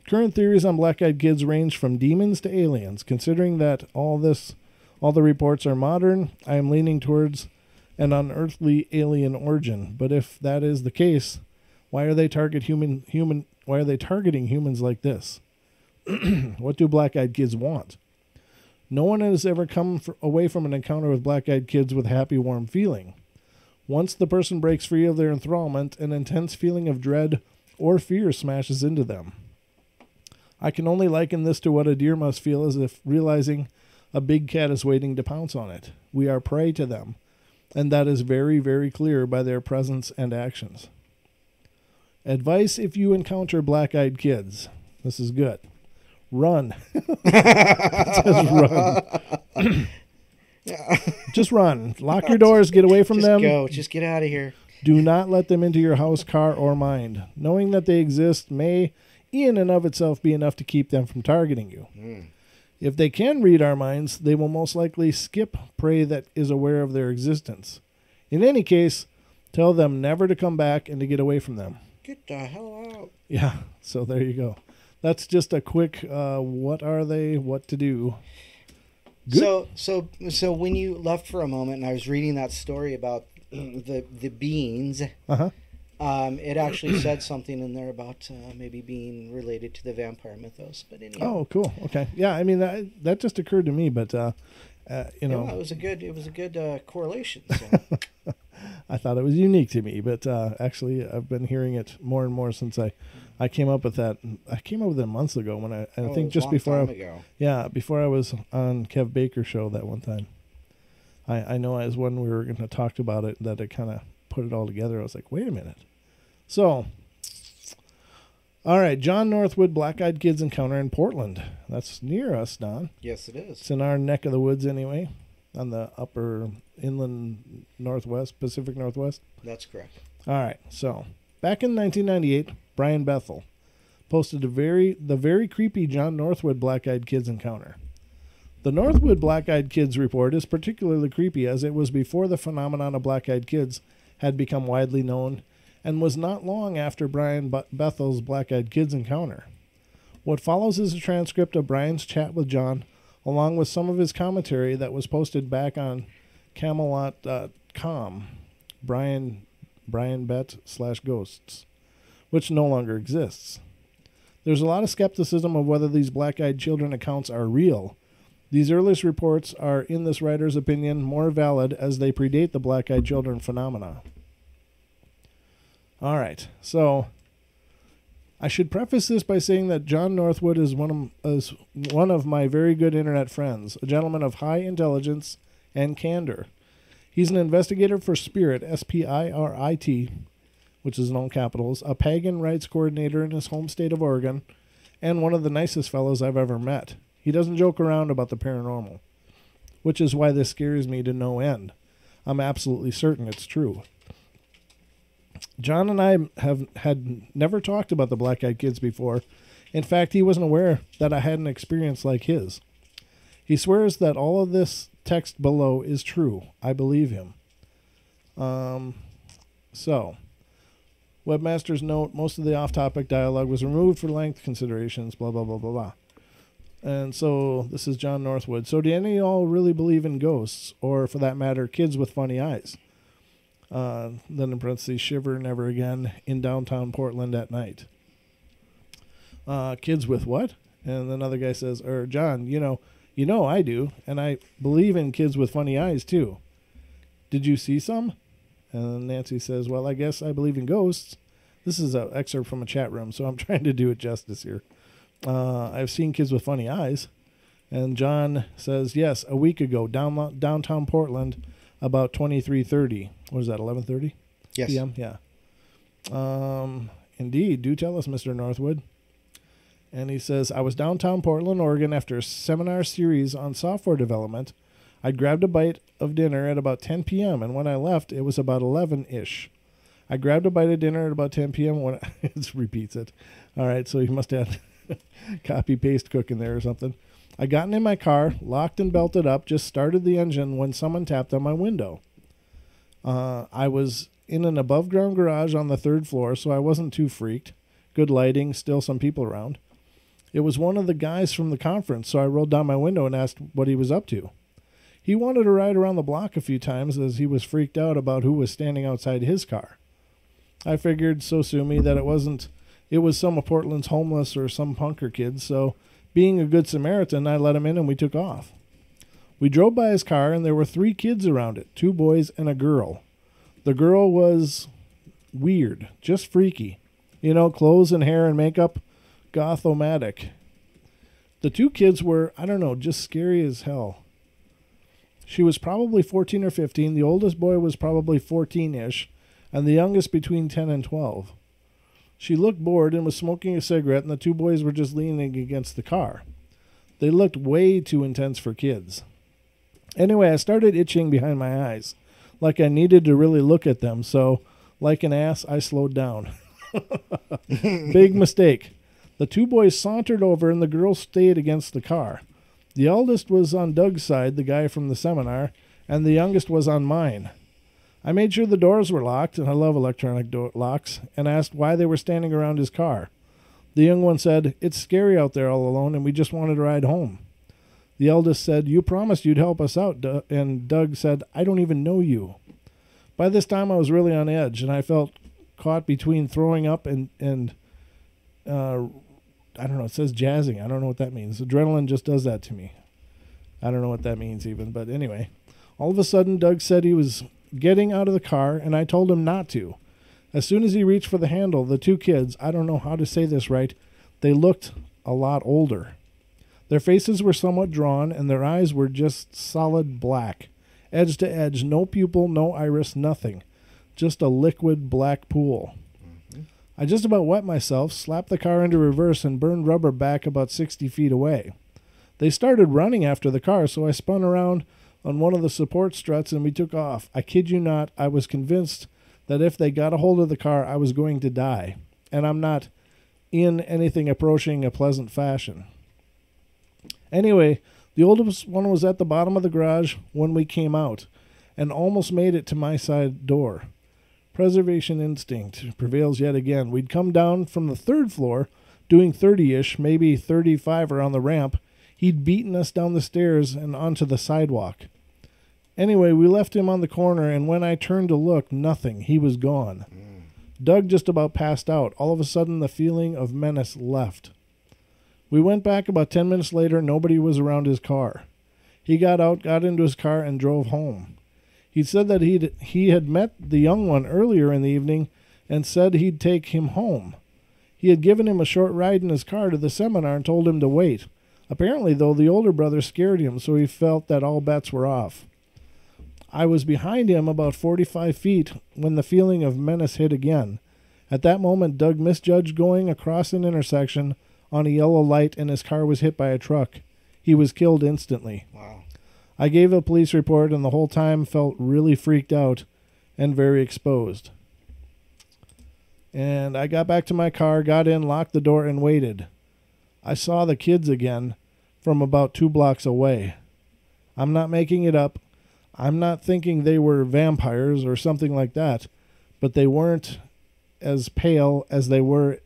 Current theories on black-eyed kids range from demons to aliens. Considering that all the reports are modern, I am leaning towards an unearthly alien origin. But if that is the case, why are they targeting humans like this? What do black-eyed kids want? No one has ever come away from an encounter with black-eyed kids with a happy, warm feeling. Once the person breaks free of their enthrallment, an intense feeling of dread or fear smashes into them. I can only liken this to what a deer must feel as if realizing a big cat is waiting to pounce on it. We are prey to them, and that is very, very clear by their presence and actions. Advice if you encounter black-eyed kids. This is good. Run. It says run. Just run. Lock your doors. Get away from them. Go. Just get out of here. Do not let them into your house, car, or mind. Knowing that they exist may, in and of itself, be enough to keep them from targeting you. If they can read our minds, they will most likely skip prey that is aware of their existence. In any case, tell them never to come back and to get away from them. Get the hell out. Yeah, so there you go. That's just a quick, what are they, what to do. Good. So when you left for a moment and I was reading that story about the beings, it actually said something in there about maybe being related to the vampire mythos. But anyhow. Oh, cool. Okay. Yeah, I mean that just occurred to me, but it was a good correlation. So. I thought it was unique to me, but actually I've been hearing it more and more since I came up with that. I came up with it months ago when I think just before before I was on Kev Baker's show that one time. I know as when we were going to talk about it that it kind of put it all together. I was like, wait a minute. So, all right, John Northwood Black-Eyed Kids encounter in Portland. That's near us, Don. Yes, it is. It's in our neck of the woods anyway, on the upper inland northwest, Pacific Northwest. That's correct. All right, so back in 1998, Brian Bethel posted the very creepy John Northwood Black-Eyed Kids encounter. The Northwood Black-Eyed Kids report is particularly creepy as it was before the phenomenon of black-eyed kids had become widely known and was not long after Brian Bethel's Black-Eyed Kids encounter. What follows is a transcript of Brian's chat with John, along with some of his commentary that was posted back on Camelot.com, Brian Bet/Ghosts, which no longer exists. There's a lot of skepticism of whether these black-eyed children accounts are real. These earliest reports are, in this writer's opinion, more valid as they predate the black-eyed children phenomena. All right, so I should preface this by saying that John Northwood is one of my very good internet friends, a gentleman of high intelligence and candor. He's an investigator for Spirit, SPIRIT, which is in all capitals, a pagan rights coordinator in his home state of Oregon, and one of the nicest fellows I've ever met. He doesn't joke around about the paranormal, which is why this scares me to no end. I'm absolutely certain it's true. John and I had never talked about the Black-Eyed Kids before. In fact, he wasn't aware that I had an experience like his. He swears that all of this text below is true. I believe him. So, webmaster's note, most of the off-topic dialogue was removed for length considerations, blah, blah, blah, blah, blah. And so this is John Northwood. So do any of y'all really believe in ghosts, or for that matter, kids with funny eyes? Then in parentheses, shiver never again in downtown Portland at night. Kids with what? And another guy says, John, you know I do, and I believe in kids with funny eyes too. Did you see some? And Nancy says, well, I guess I believe in ghosts. This is an excerpt from a chat room, so I'm trying to do it justice here. I've seen kids with funny eyes. And John says, yes, a week ago, downtown Portland, about 23:30. What is that, 11:30? Yes. PM? Yeah. Indeed. Do tell us, Mr. Northwood. And he says, I was downtown Portland, Oregon after a seminar series on software development. I grabbed a bite of dinner at about 10 p.m., and when I left, it was about 11-ish. I grabbed a bite of dinner at about 10 p.m. when it repeats it. All right, so he must have copy-paste cooking there or something. I got in my car, locked and belted up, just started the engine when someone tapped on my window. I was in an above-ground garage on the 3rd floor, so I wasn't too freaked. Good lighting, still some people around. It was one of the guys from the conference, so I rolled down my window and asked what he was up to. He wanted to ride around the block a few times as he was freaked out about who was standing outside his car. I figured, so sue me, that it was some of Portland's homeless or some punker kids, so being a good Samaritan, I let him in and we took off. We drove by his car and there were 3 kids around it, 2 boys and a girl. The girl was weird, just freaky. Clothes and hair and makeup, goth-o-matic. The 2 kids were, just scary as hell. She was probably 14 or 15, the oldest boy was probably 14-ish, and the youngest between 10 and 12. She looked bored and was smoking a cigarette, and the 2 boys were just leaning against the car. They looked way too intense for kids. Anyway, I started itching behind my eyes, like I needed to really look at them, so, like an ass, I slowed down. Big mistake. The 2 boys sauntered over, and the girl stayed against the car. The eldest was on Doug's side, the guy from the seminar, and the youngest was on mine. I made sure the doors were locked, and I love electronic locks, and asked why they were standing around his car. The young one said, it's scary out there all alone, and we just wanted to ride home. The eldest said, you promised you'd help us out, and Doug said, I don't even know you. By this time, I was really on edge, and I felt caught between throwing up and I don't know, it says jazzing. I don't know what that means. Adrenaline just does that to me. I don't know what that means even, but anyway. All of a sudden, Doug said he was getting out of the car, and I told him not to. As soon as he reached for the handle, the two kids, I don't know how to say this right, they looked a lot older. Their faces were somewhat drawn, and their eyes were just solid black. Edge to edge, no pupil, no iris, nothing. Just a liquid black pool. I just about wet myself, slapped the car into reverse, and burned rubber back about 60 feet away. They started running after the car, so I spun around on one of the support struts and we took off. I kid you not, I was convinced that if they got a hold of the car, I was going to die. And I'm not in anything approaching a pleasant fashion. Anyway, the oldest one was at the bottom of the garage when we came out and almost made it to my side door. Preservation instinct prevails yet again. We'd come down from the third floor, doing 30-ish, maybe 35 around the ramp. He'd beaten us down the stairs and onto the sidewalk. Anyway, we left him on the corner, and when I turned to look, nothing. He was gone. Doug just about passed out. All of a sudden, the feeling of menace left. We went back about 10 minutes later. Nobody was around his car. He got out, got into his car, and drove home. He said that he had met the young one earlier in the evening and said he'd take him home. He had given him a short ride in his car to the seminar and told him to wait. Apparently, though, the older brother scared him, so he felt that all bets were off. I was behind him about 45 feet when the feeling of menace hit again. At that moment, Doug misjudged going across an intersection on a yellow light and his car was hit by a truck. He was killed instantly. Wow. I gave a police report and the whole time felt really freaked out and very exposed. And I got back to my car, got in, locked the door, and waited. I saw the kids again from about 2 blocks away. I'm not making it up. I'm not thinking they were vampires or something like that, but they weren't as pale as they were,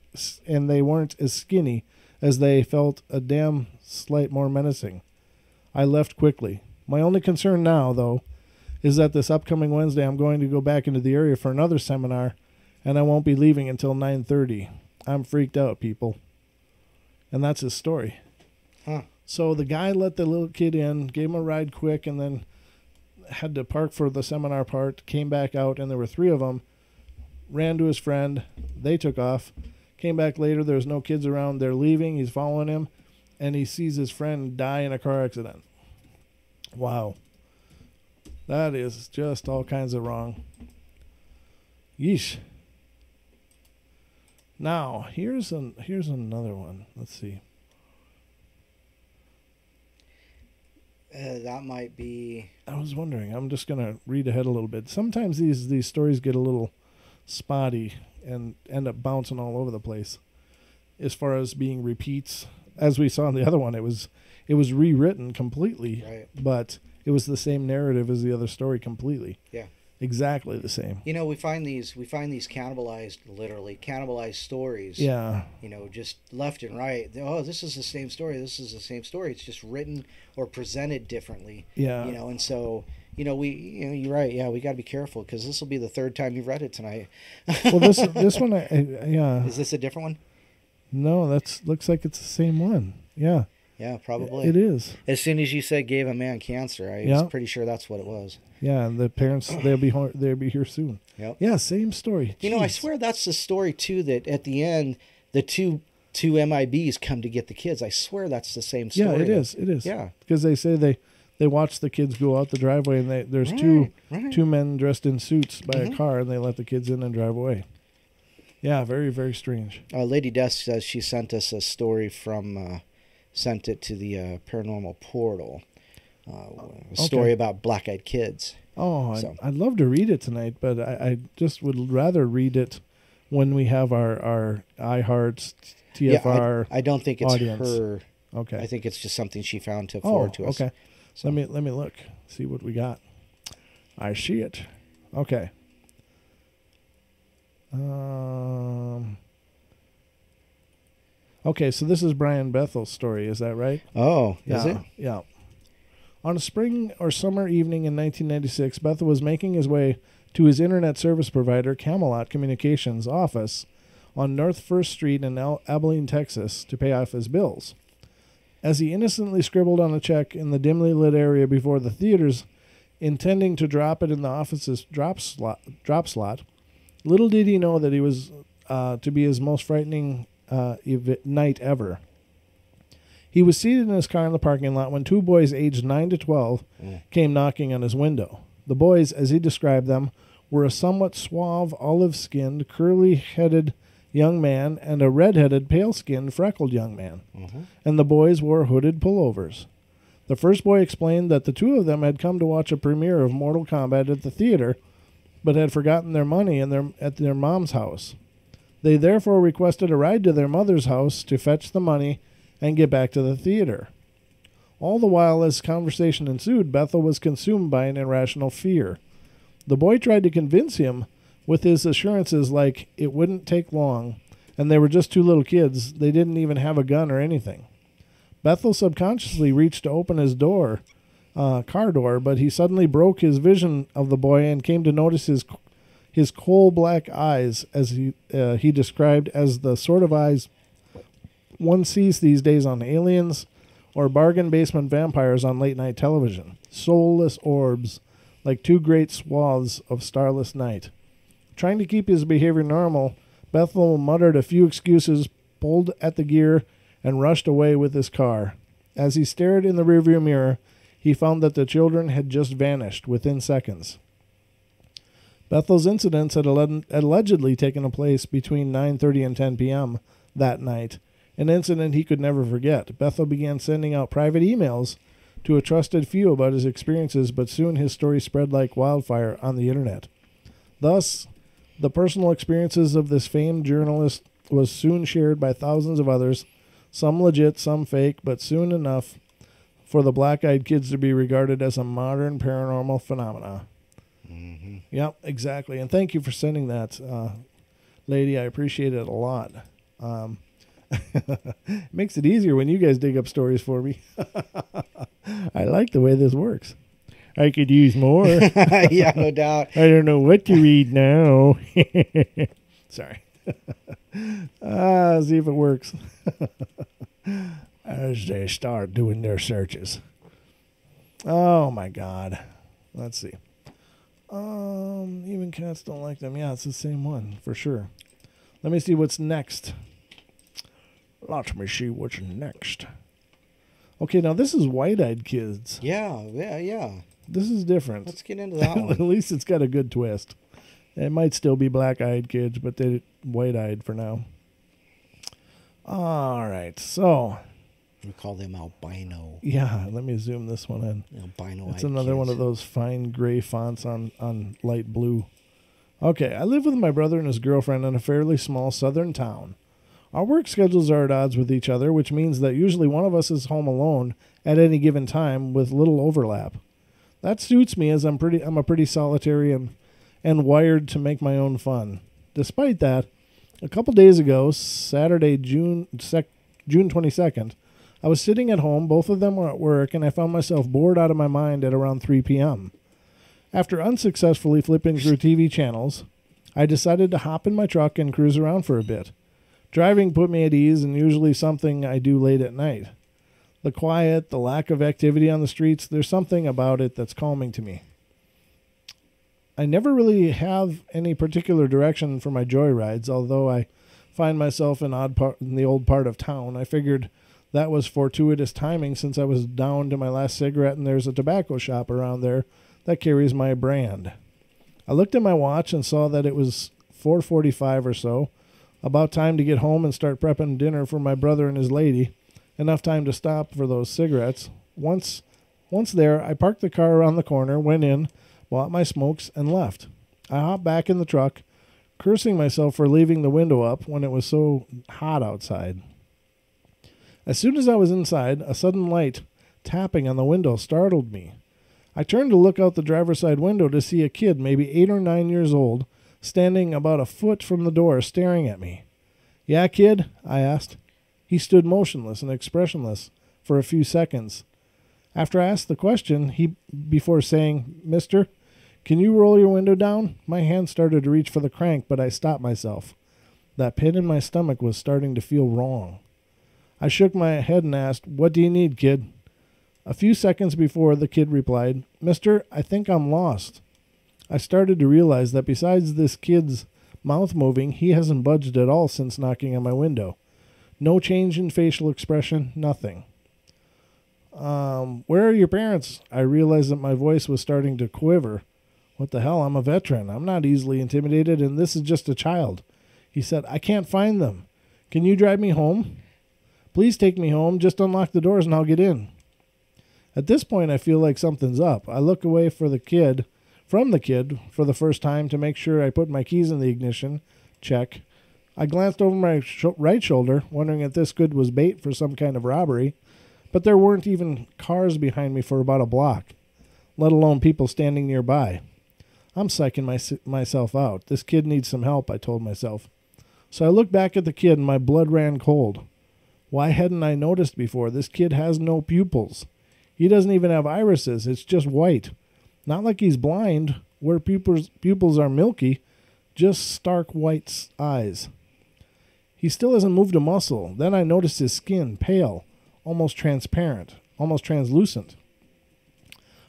and they weren't as skinny as they felt a damn slight more menacing. I left quickly. My only concern now, though, is that this upcoming Wednesday I'm going to go back into the area for another seminar, and I won't be leaving until 9:30. I'm freaked out, people. And that's his story. Huh. So the guy let the little kid in, gave him a ride quick, and then had to park for the seminar part, came back out, and there were 3 of them, ran to his friend. They took off. Came back later. There's no kids around. They're leaving. He's following him, and he sees his friend die in a car accident. Wow. That is just all kinds of wrong. Yeesh. Now, here's another one. Let's see. That might be... I was wondering. I'm just going to read ahead a little bit. Sometimes these stories get a little spotty and end up bouncing all over the place as far as being repeats. As we saw in the other one, it was rewritten completely, right, but it was the same narrative as the other story completely. Yeah. Exactly the same. You know, we find these cannibalized stories. Yeah. You know, just left and right. Oh, this is the same story. This is the same story. It's just written or presented differently. Yeah. You know, and so, you're right. Yeah, we got to be careful because this will be the 3rd time you've read it tonight. Well, this one, yeah. Is this a different one? No, looks like it's the same one. Yeah. Yeah, probably. It is. As soon as you said gave a man cancer, I was pretty sure that's what it was. Yeah, and the parents, they'll be here soon. Yep. Yeah, same story. You know, I swear that's the story too, that at the end the two MIBs come to get the kids. I swear that's the same story. Yeah, it is. Yeah. Because they say they watch the kids go out the driveway and there's two men dressed in suits by a car and they let the kids in and drive away. Yeah, very, very strange. Lady Death says she sent us a story from sent it to the Paranormal Portal. A story about black-eyed kids. Oh, so. I'd love to read it tonight, but I just would rather read it when we have our iHearts TFR. I don't think it's audience. her. Okay. I think it's just something she found to forward to us. Okay. So let me look, see what we got. I see it. Okay. Okay, so this is Brian Bethel's story. Is that right? Oh, is it? Yeah. On a spring or summer evening in 1996, Bethel was making his way to his internet service provider, Camelot Communications office on North 1st Street in Abilene, Texas, to pay off his bills. As he innocently scribbled on a check in the dimly lit area before the theaters intending to drop it in the office's drop slot. Little did he know that he was to be his most frightening night ever. He was seated in his car in the parking lot when two boys aged 9 to 12 came knocking on his window. The boys, as he described them, were a somewhat suave, olive-skinned, curly-headed young man and a red-headed, pale-skinned, freckled young man. And the boys wore hooded pullovers. The first boy explained that the two of them had come to watch a premiere of Mortal Kombat at the theater, but had forgotten their money at their mom's house. They therefore requested a ride to their mother's house to fetch the money and get back to the theater. All the while, as conversation ensued, Bethel was consumed by an irrational fear. The boy tried to convince him with his assurances like it wouldn't take long, and they were just two little kids. They didn't even have a gun or anything. Bethel subconsciously reached to open his car door, but he suddenly broke his vision of the boy and came to notice his coal-black eyes, as he described as the sort of eyes one sees these days on aliens or bargain basement vampires on late-night television. Soulless orbs, like two great swaths of starless night. Trying to keep his behavior normal, Bethel muttered a few excuses, pulled at the gear, and rushed away with his car. As he stared in the rearview mirror, he found that the children had just vanished within seconds. Bethel's incidents had allegedly taken place between 9:30 and 10 p.m. that night, an incident he could never forget. Bethel began sending out private emails to a trusted few about his experiences, but soon his story spread like wildfire on the internet. Thus, the personal experiences of this famed journalist was soon shared by thousands of others, some legit, some fake, but soon enough for the black-eyed kids to be regarded as a modern paranormal phenomena. Mm-hmm. Yep, exactly. And thank you for sending that, lady. I appreciate it a lot. It makes it easier when you guys dig up stories for me. I like the way this works. I could use more. Yeah, no doubt. I don't know what to read now. Sorry. See if it works. As they start doing their searches. Oh, my God. Let's see. Even cats don't like them. Yeah, it's the same one, for sure. Let me see what's next. Let me see what's next. Okay, now this is white-eyed kids. Yeah. This is different. Let's get into that one. At least it's got a good twist. It might still be black-eyed kids, but they're white-eyed for now. All right, so... We call them albino. Yeah, let me zoom this one in. Albino. It's another one of those fine gray fonts on light blue. Okay, I live with my brother and his girlfriend in a fairly small southern town. Our work schedules are at odds with each other, which means that usually one of us is home alone at any given time with little overlap. That suits me, as I'm a pretty solitary and wired to make my own fun. Despite that, a couple days ago, Saturday, June 22nd, I was sitting at home, both of them were at work, and I found myself bored out of my mind at around 3 p.m. After unsuccessfully flipping through TV channels, I decided to hop in my truck and cruise around for a bit. Driving put me at ease, and usually something I do late at night. The quiet, the lack of activity on the streets, there's something about it that's calming to me. I never really have any particular direction for my joyrides, although I find myself in the old part of town. I figured that was fortuitous timing since I was down to my last cigarette and there's a tobacco shop around there that carries my brand. I looked at my watch and saw that it was 4:45 or so, about time to get home and start prepping dinner for my brother and his lady. Enough time to stop for those cigarettes. Once there, I parked the car around the corner, went in, bought my smokes, and left. I hopped back in the truck, cursing myself for leaving the window up when it was so hot outside. As soon as I was inside, a sudden light tapping on the window startled me. I turned to look out the driver's side window to see a kid, maybe 8 or 9 years old, standing about a foot from the door, staring at me. "Yeah, kid?" I asked. He stood motionless and expressionless for a few seconds. After I asked the question, before saying, "Mister, can you roll your window down?" My hand started to reach for the crank, but I stopped myself. That pit in my stomach was starting to feel wrong. I shook my head and asked, "What do you need, kid?" A few seconds before, the kid replied, "Mister, I think I'm lost." I started to realize that besides this kid's mouth moving, he hasn't budged at all since knocking on my window. No change in facial expression, nothing. Where are your parents? I realized that my voice was starting to quiver. What the hell? I'm a veteran. I'm not easily intimidated, and this is just a child. He said, "I can't find them. Can you drive me home? Please take me home. Just unlock the doors and I'll get in." At this point, I feel like something's up. I look away from the kid for the first time to make sure I put my keys in the ignition. Check. I glanced over my right shoulder, wondering if this kid was bait for some kind of robbery, but there weren't even cars behind me for about a block, let alone people standing nearby. I'm psyching myself out. This kid needs some help, I told myself. So I looked back at the kid and my blood ran cold. Why hadn't I noticed before? This kid has no pupils. He doesn't even have irises. It's just white. Not like he's blind, where pupils are milky, just stark white eyes. He still hasn't moved a muscle. Then I noticed his skin, pale, almost transparent, almost translucent.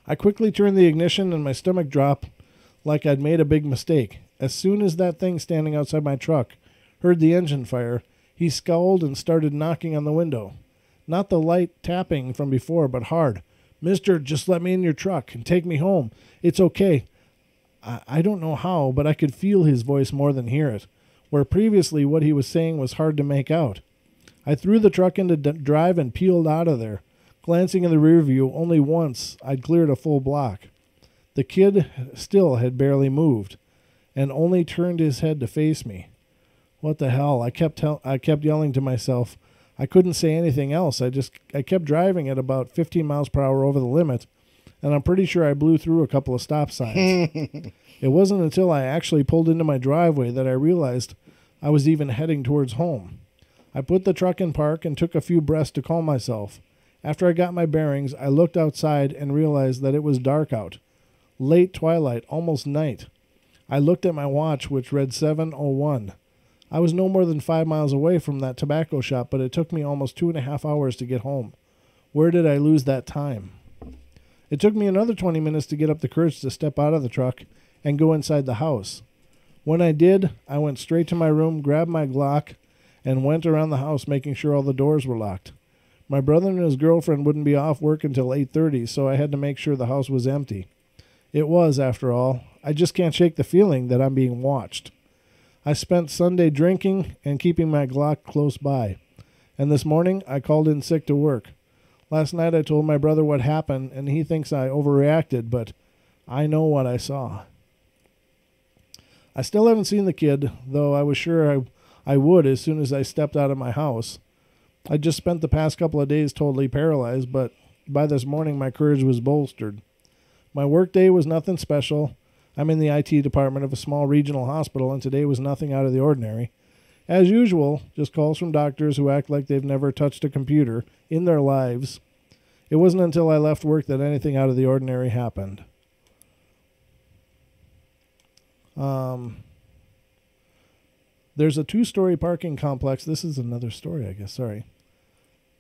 I quickly turned the ignition and my stomach dropped like I'd made a big mistake. As soon as that thing standing outside my truck heard the engine fire, he scowled and started knocking on the window. Not the light tapping from before, but hard. "Mister, just let me in your truck and take me home. It's okay." I don't know how, but I could feel his voice more than hear it, where previously what he was saying was hard to make out. I threw the truck into drive and peeled out of there. Glancing in the rear view, only once I'd cleared a full block. The kid still had barely moved, and only turned his head to face me. What the hell? I kept yelling to myself. I couldn't say anything else. I kept driving at about 15 miles per hour over the limit, and I'm pretty sure I blew through a couple of stop signs. It wasn't until I actually pulled into my driveway that I realized I was even heading towards home. I put the truck in park and took a few breaths to calm myself. After I got my bearings, I looked outside and realized that it was dark out. Late twilight, almost night. I looked at my watch, which read 7:01. I was no more than 5 miles away from that tobacco shop, but it took me almost 2.5 hours to get home. Where did I lose that time? It took me another 20 minutes to get up the courage to step out of the truck and go inside the house. When I did, I went straight to my room, grabbed my Glock, and went around the house making sure all the doors were locked. My brother and his girlfriend wouldn't be off work until 8:30, so I had to make sure the house was empty. It was, after all. I just can't shake the feeling that I'm being watched. I spent Sunday drinking and keeping my Glock close by. And this morning, I called in sick to work. Last night, I told my brother what happened, and he thinks I overreacted, but I know what I saw. I still haven't seen the kid, though I was sure I would as soon as I stepped out of my house. I just spent the past couple of days totally paralyzed, but by this morning, my courage was bolstered. My workday was nothing special. I'm in the IT department of a small regional hospital, and today was nothing out of the ordinary. As usual, just calls from doctors who act like they've never touched a computer in their lives. It wasn't until I left work that anything out of the ordinary happened. There's a 2-story parking complex. This is another story, I guess. Sorry.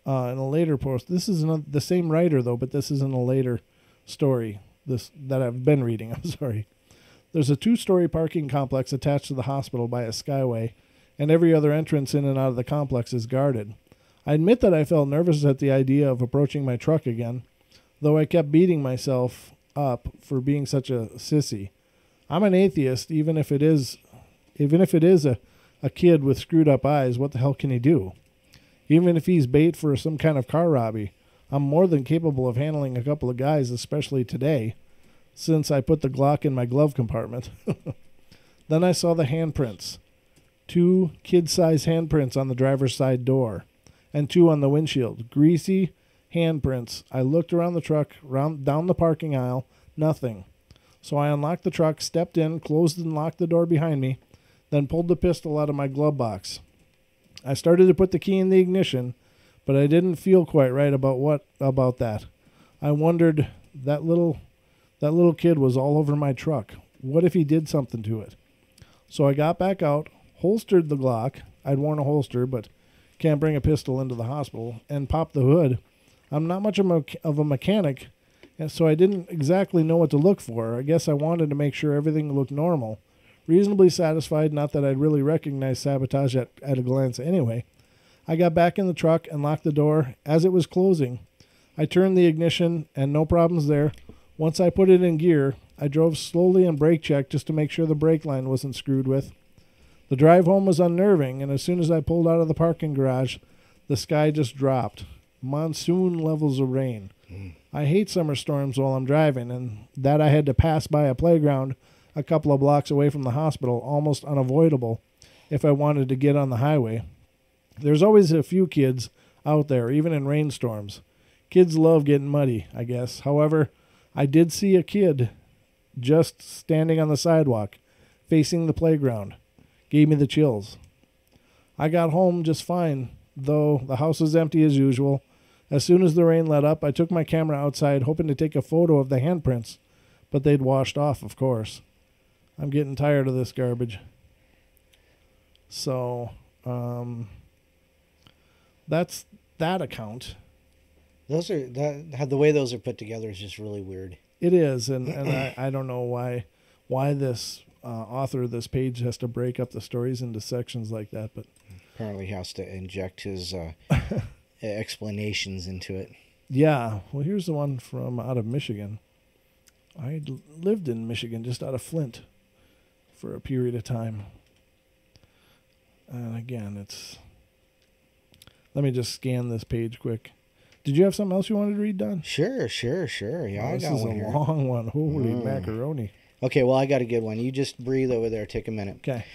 In a later post. This is the same writer, though, but this is in a later story that I've been reading. I'm sorry. There's a 2-story parking complex attached to the hospital by a skyway, and every other entrance in and out of the complex is guarded. I admit that I felt nervous at the idea of approaching my truck again, though I kept beating myself up for being such a sissy. I'm an atheist, even if it is a kid with screwed up eyes. What the hell can he do? Even if he's bait for some kind of car robbery, I'm more than capable of handling a couple of guys, especially today, since I put the Glock in my glove compartment. Then I saw the handprints. 2 kid-sized handprints on the driver's side door, and 2 on the windshield. Greasy handprints. I looked around the truck, down the parking aisle, nothing. So I unlocked the truck, stepped in, closed and locked the door behind me, then pulled the pistol out of my glove box. I started to put the key in the ignition, but I didn't feel quite right about that. I wondered, that little kid was all over my truck. What if he did something to it? So I got back out, holstered the Glock. I'd worn a holster, but can't bring a pistol into the hospital, and popped the hood. I'm not much of a mechanic, and so I didn't exactly know what to look for. I guess I wanted to make sure everything looked normal. Reasonably satisfied, not that I'd really recognize sabotage at a glance anyway. I got back in the truck and locked the door as it was closing. I turned the ignition, and no problems there. Once I put it in gear, I drove slowly and brake checked just to make sure the brake line wasn't screwed with. The drive home was unnerving, and as soon as I pulled out of the parking garage, the sky just dropped. Monsoon levels of rain. I hate summer storms while I'm driving, and that I had to pass by a playground a couple of blocks away from the hospital, almost unavoidable if I wanted to get on the highway. There's always a few kids out there, even in rainstorms. Kids love getting muddy, I guess. However, I did see a kid just standing on the sidewalk, facing the playground. Gave me the chills. I got home just fine, though the house was empty as usual. As soon as the rain let up, I took my camera outside, hoping to take a photo of the handprints, but they'd washed off, of course. I'm getting tired of this garbage. So, that's that account. Those are the way those are put together is just really weird. It is, and I don't know why this author of this page has to break up the stories into sections like that, but apparently he has to inject his explanations into it. Yeah, well, here's the one from out of Michigan. I lived in Michigan, just out of Flint, for a period of time. And again, it's... Let me just scan this page quick. Did you have something else you wanted to read, Don? Sure. Yeah, I got one here. This is a long one. Holy macaroni. Okay, well, I got a good one. You just breathe over there. Take a minute. Okay.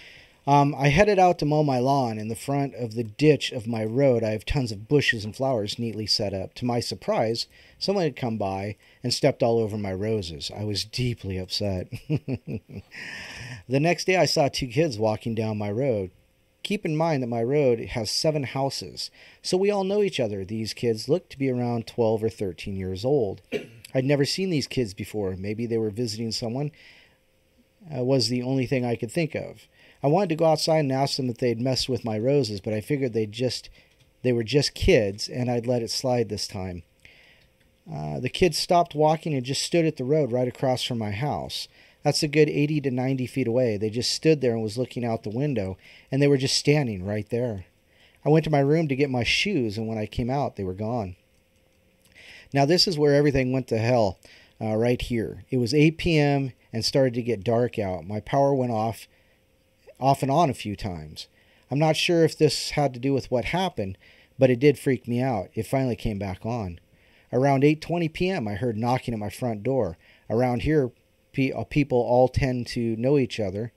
I headed out to mow my lawn. In the front of the ditch of my road, I have tons of bushes and flowers neatly set up. To my surprise, someone had come by and stepped all over my roses. I was deeply upset. The next day, I saw 2 kids walking down my road. Keep in mind that my road has 7 houses, so we all know each other. These kids looked to be around 12 or 13 years old. I'd never seen these kids before. Maybe they were visiting someone. Was the only thing I could think of. I wanted to go outside and ask them if they'd messed with my roses, but I figured they were just kids, and I'd let it slide this time. The kids stopped walking and just stood at the road right across from my house. That's a good 80 to 90 feet away. They just stood there and was looking out the window, and they were just standing right there. I went to my room to get my shoes, and when I came out, they were gone. Now, this is where everything went to hell, right here. It was 8 p.m. and started to get dark out. My power went off and on a few times. I'm not sure if this had to do with what happened, but it did freak me out. It finally came back on. Around 8:20 p.m., I heard knocking at my front door. Around here, people all tend to know each other,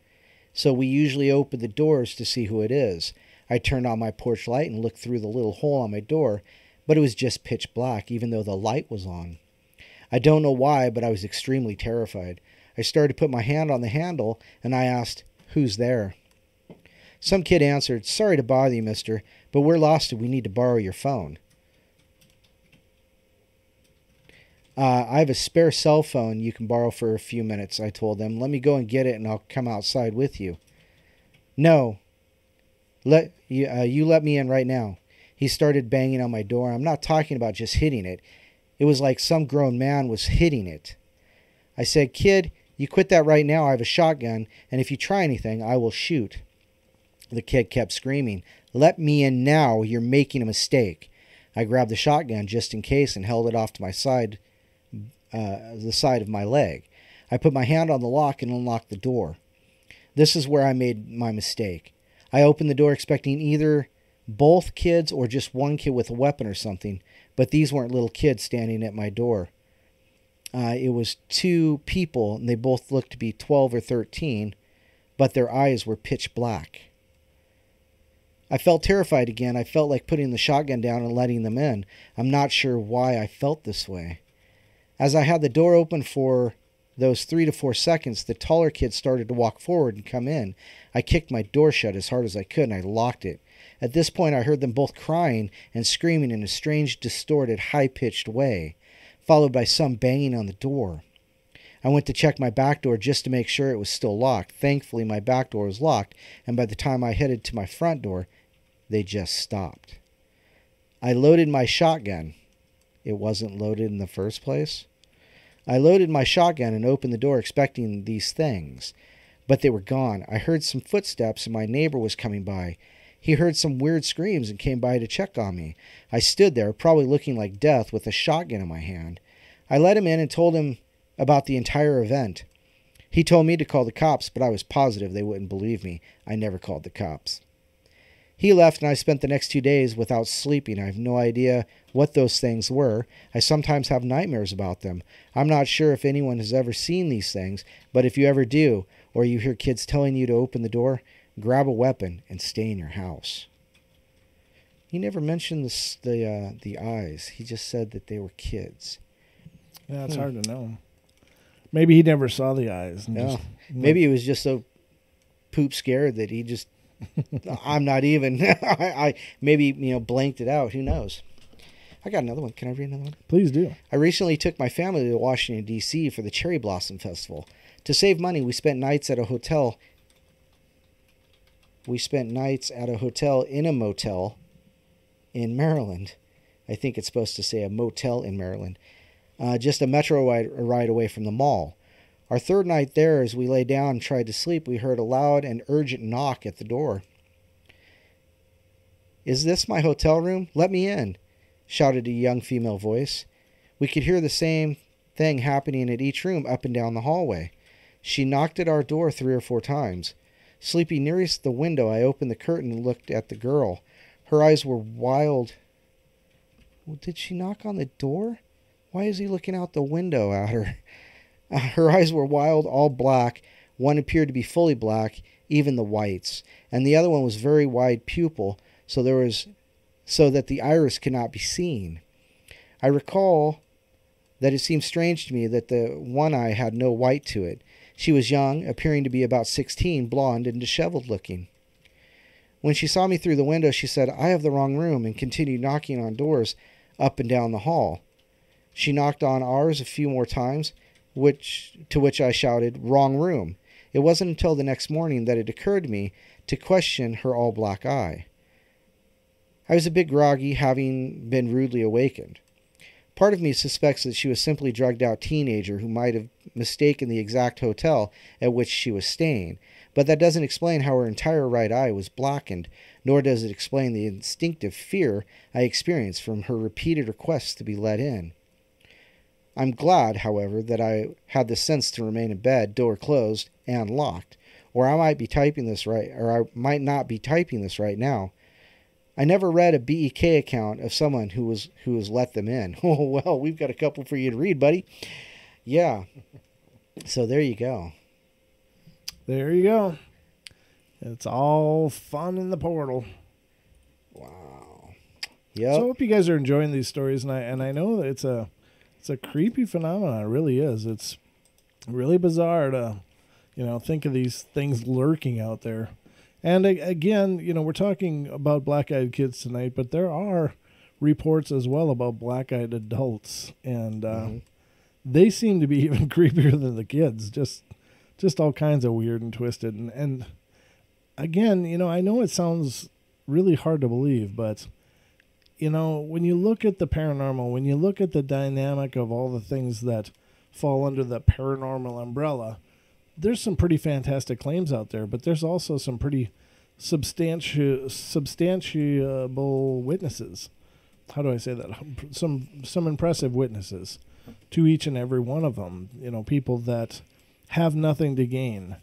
so we usually open the doors to see who it is. I turned on my porch light and looked through the little hole on my door, but it was just pitch black, even though the light was on. I don't know why, but I was extremely terrified. I started to put my hand on the handle, and I asked, "Who's there?" Some kid answered, "Sorry to bother you, mister, but we're lost and we need to borrow your phone." I have a spare cell phone you can borrow for a few minutes, I told them. "Let me go and get it and I'll come outside with you." "No. You let me in right now." He started banging on my door. I'm not talking about just hitting it. It was like some grown man was hitting it. I said, "Kid, you quit that right now. I have a shotgun, and if you try anything, I will shoot." The kid kept screaming, "Let me in now. You're making a mistake." I grabbed the shotgun just in case and held it off to my side, the side of my leg. I put my hand on the lock and unlocked the door. This is where I made my mistake. I opened the door expecting either both kids or just one kid with a weapon or something, but these weren't little kids standing at my door. It was 2 people, and they both looked to be 12 or 13, but their eyes were pitch black. I felt terrified again. I felt like putting the shotgun down and letting them in. I'm not sure why I felt this way. As I had the door open for those 3 to 4 seconds, the taller kid started to walk forward and come in. I kicked my door shut as hard as I could, and I locked it. At this point, I heard them both crying and screaming in a strange, distorted, high-pitched way, followed by some banging on the door. I went to check my back door just to make sure it was still locked. Thankfully, my back door was locked, and by the time I headed to my front door, they just stopped. I loaded my shotgun. it wasn't loaded in the first place? I loaded my shotgun and opened the door expecting these things, but they were gone. I heard some footsteps and my neighbor was coming by. He heard some weird screams and came by to check on me. I stood there, probably looking like death, with a shotgun in my hand. I let him in and told him about the entire event. He told me to call the cops, but I was positive they wouldn't believe me. I never called the cops. He left, and I spent the next 2 days without sleeping. I have no idea what those things were. I sometimes have nightmares about them. I'm not sure if anyone has ever seen these things, but if you ever do, or you hear kids telling you to open the door, grab a weapon and stay in your house. He never mentioned the eyes. He just said that they were kids. Yeah, it's hard to know. Maybe he never saw the eyes. No. Maybe he was just so poop scared that he just, I'm not even, I maybe, blanked it out. Who knows? I got another one. Can I read another one? Please do. I recently took my family to Washington, D.C. for the Cherry Blossom Festival. To save money, we spent nights at a hotel. We spent nights at a hotel in a motel in Maryland. I think it's supposed to say a motel in Maryland. Just a metro ride away from the mall. Our third night there, as we lay down and tried to sleep, we heard a loud and urgent knock at the door. "Is this my hotel room? Let me in," shouted a young female voice. We could hear the same thing happening at each room up and down the hallway. She knocked at our door 3 or 4 times. Sleeping nearest the window, I opened the curtain and looked at the girl. Her eyes were wild. Well, did she knock on the door? Why is he looking out the window at her? Her eyes were wild, all black. One appeared to be fully black, even the whites, and the other one was very wide pupil, so that the iris could not be seen. I recall that it seemed strange to me that the one eye had no white to it. She was young, appearing to be about 16, blonde and disheveled looking. When she saw me through the window, she said, "I have the wrong room," and continued knocking on doors up and down the hall. She knocked on ours a few more times, to which I shouted, "Wrong room." It wasn't until the next morning that it occurred to me to question her all-black eye. I was a bit groggy, having been rudely awakened. Part of me suspects that she was simply a drugged-out teenager who might have mistaken the exact hotel at which she was staying, but that doesn't explain how her entire right eye was blackened, nor does it explain the instinctive fear I experienced from her repeated requests to be let in. I'm glad, however, that I had the sense to remain in bed, door closed and locked, or I might not be typing this right now. I never read a BEK account of someone who was let them in. Oh, well, we've got a couple for you to read, buddy. Yeah. So there you go. There you go. It's all fun in the portal. Wow. Yep. So I hope you guys are enjoying these stories, and I know that it's a creepy phenomenon. It really is. It's really bizarre to, think of these things lurking out there. And again, we're talking about black-eyed kids tonight, but there are reports as well about black-eyed adults, and they seem to be even creepier than the kids. Just all kinds of weird and twisted. And again, I know it sounds really hard to believe, but when you look at the paranormal, when you look at the dynamic of all the things that fall under the paranormal umbrella, there's some pretty fantastic claims out there, but there's also some pretty substantiable witnesses. How do I say that? Some impressive witnesses to each and every one of them. People that have nothing to gain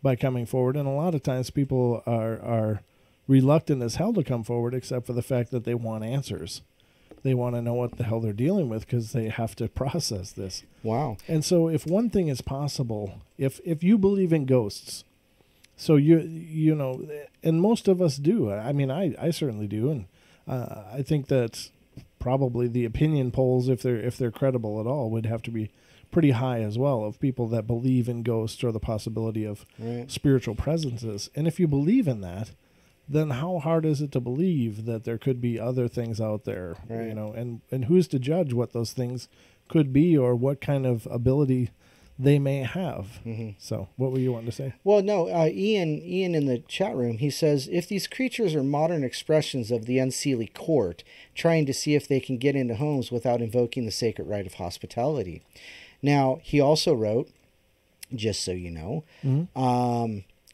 by coming forward, and a lot of times people are reluctant as hell to come forward, except for the fact that they want answers. They want to know what the hell they're dealing with because they have to process this. Wow. And so if one thing is possible, if you believe in ghosts, so and most of us do. I mean, I certainly do, and I think that probably the opinion polls, if they're credible at all, would have to be pretty high as well, of people that believe in ghosts or the possibility of spiritual presences. And if you believe in that, then how hard is it to believe that there could be other things out there, and who's to judge what those things could be or what kind of ability they may have. So what were you wanting to say? Well, no, Ian in the chat room, he says, if these creatures are modern expressions of the unseelie court, trying to see if they can get into homes without invoking the sacred right of hospitality. Now, he also wrote, just so you know,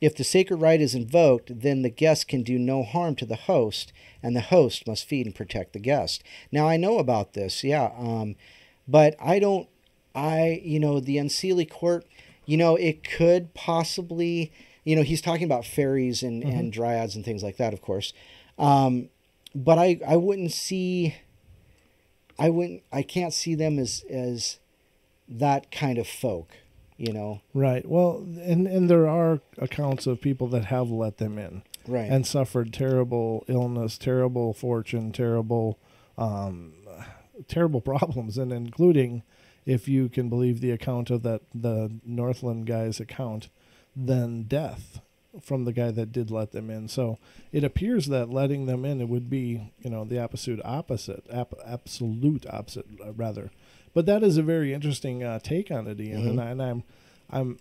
if the sacred right is invoked, then the guest can do no harm to the host, and the host must feed and protect the guest. Now, I know about this, but the unseelie court, it could possibly, he's talking about fairies and dryads and things like that, of course. But I can't see them as that kind of folk, Right. Well, and there are accounts of people that have let them in. Right. And suffered terrible illness, terrible fortune, terrible problems, and including, if you can believe the account of the Northland guy's account, then death from the guy that did let them in. So it appears that letting them in, it would be, the absolute opposite, rather. But that is a very interesting take on it, Ian. And I'm,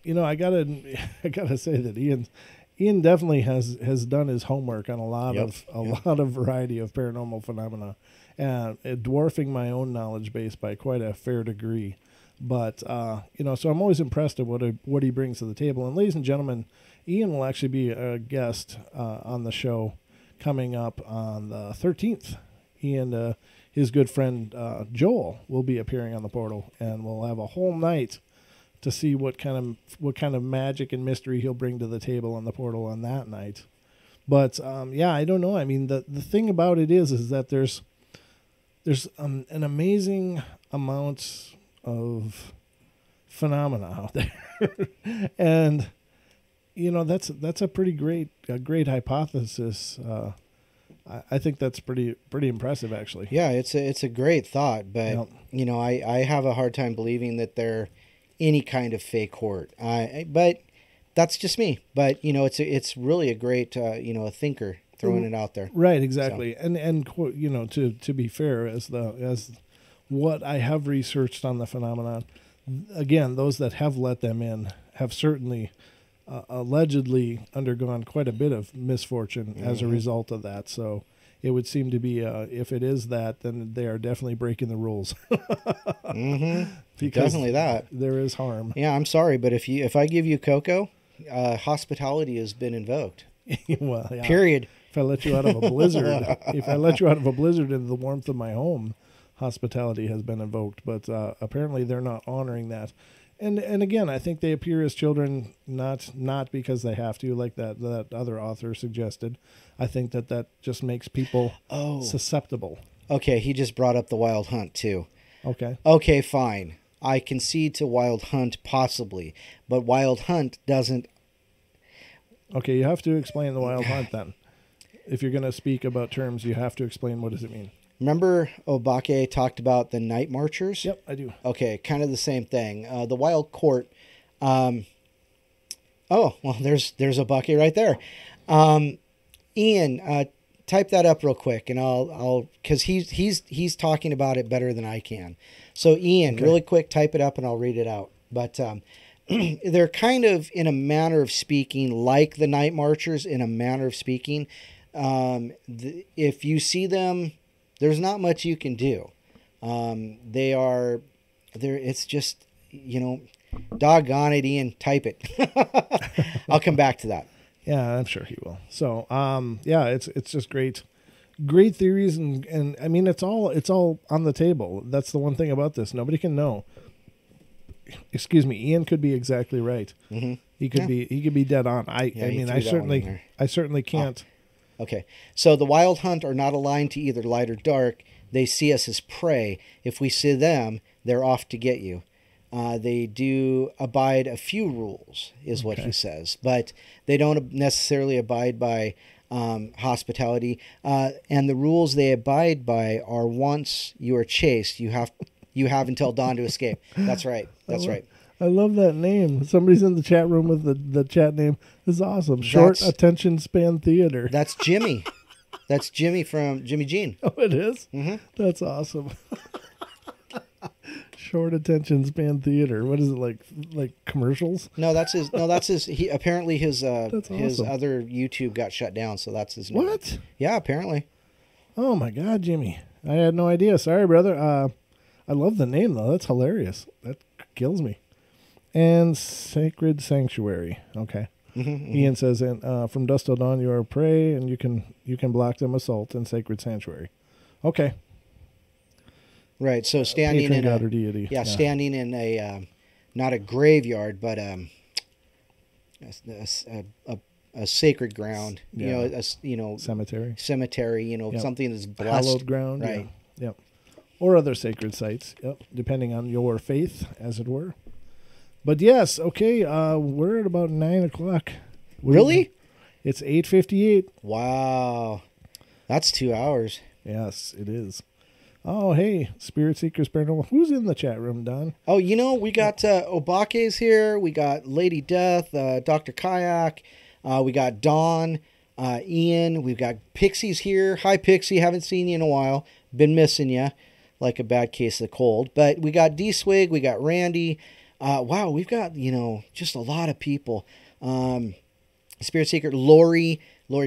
I gotta say that Ian definitely has done his homework on a lot of variety of paranormal phenomena, and dwarfing my own knowledge base by quite a fair degree. But so I'm always impressed at what he brings to the table. And ladies and gentlemen, Ian will actually be a guest on the show coming up on the 13th. He and his good friend Joel will be appearing on the portal, and we'll have a whole night to see what kind of magic and mystery he'll bring to the table on the portal on that night. But I don't know. I mean, the thing about it is that there's an amazing amount of phenomena out there, and that's a pretty great hypothesis. I think that's pretty impressive, actually. Yeah, it's a great thought, but I have a hard time believing that they're any kind of fake court. But that's just me. But it's really a great a thinker throwing it out there. Right, exactly. So. And to be fair, as what I have researched on the phenomenon, again, those that have let them in have certainly allegedly undergone quite a bit of misfortune as a result of that. So it would seem to be, if it is that, then they are definitely breaking the rules. Because definitely that. There is harm. Yeah, I'm sorry, but if I give you cocoa, hospitality has been invoked. Well, yeah. Period. If I let you out of a blizzard, into the warmth of my home, hospitality has been invoked. But apparently they're not honoring that. And again, I think they appear as children, not because they have to, like that other author suggested. I think that just makes people susceptible. Okay, he just brought up the wild hunt too. Okay, fine. I concede to wild hunt possibly, but wild hunt doesn't. Okay, you have to explain the wild hunt then. If you're going to speak about terms, you have to explain what does it mean. Remember Obake talked about the night marchers? Yep, I do. Okay, kind of the same thing. The wild court. There's Obake right there. Ian, type that up real quick, and I'll because he's talking about it better than I can. So Ian, really quick, type it up, and I'll read it out. But they're kind of, in a manner of speaking, like the night marchers. In a manner of speaking, if you see them, there's not much you can do. There. It's just, doggone it, Ian, type it. I'll come back to that. Yeah, I'm sure he will. So, it's just great theories, and I mean, it's all on the table. That's the one thing about this. Nobody can know. Excuse me, Ian could be exactly right. Mm-hmm. He could be dead on. I certainly can't. Okay, so the wild hunt are not aligned to either light or dark. They see us as prey. If we see them, they're off to get you. They do abide a few rules, is what he says, but they don't necessarily abide by hospitality. And the rules they abide by are: once you are chased, you have until dawn to escape. That's right. That's right. I love that name. Somebody's in the chat room with the chat name. This is awesome. Short attention span theater. That's Jimmy. That's Jimmy from Jimmy Jean. Oh, it is? Mm-hmm. That's awesome. Short attention span theater. What is it like commercials? No, that's his. No, that's his. He apparently his his awesome. other YouTube got shut down, so that's his. New What? one. Yeah, apparently. Oh my God, Jimmy! I had no idea. Sorry, brother. I love the name though. That's hilarious. That kills me. And Sacred Sanctuary. Okay. Ian says, "And from dusk till dawn, you are prey, and you can block them assault in Sacred Sanctuary." Okay. Right. So standing Patron in god a or deity. yeah, standing in a not a graveyard, but a sacred ground. Yeah. You know, Cemetery. Yep. Something that's blessed. Hallowed ground. Right. Yeah. Yep. Or other sacred sites. Yep. Depending on your faith, as it were. But yes, okay. We're at about 9 o'clock. Really? It's 8:58. Wow, that's 2 hours. Yes, it is. Oh, hey, Spirit Seekers Paranormal. Who's in the chat room, Don? Oh, we got Obake's here. We got Lady Death, Dr. Kayak. We got Dawn, Ian. We've got Pixie's here. Hi, Pixie. Haven't seen you in a while. Been missing you like a bad case of the cold. But we got D-Swig. We got Randy. Wow, we've got, just a lot of people. Spirit Seeker, Lori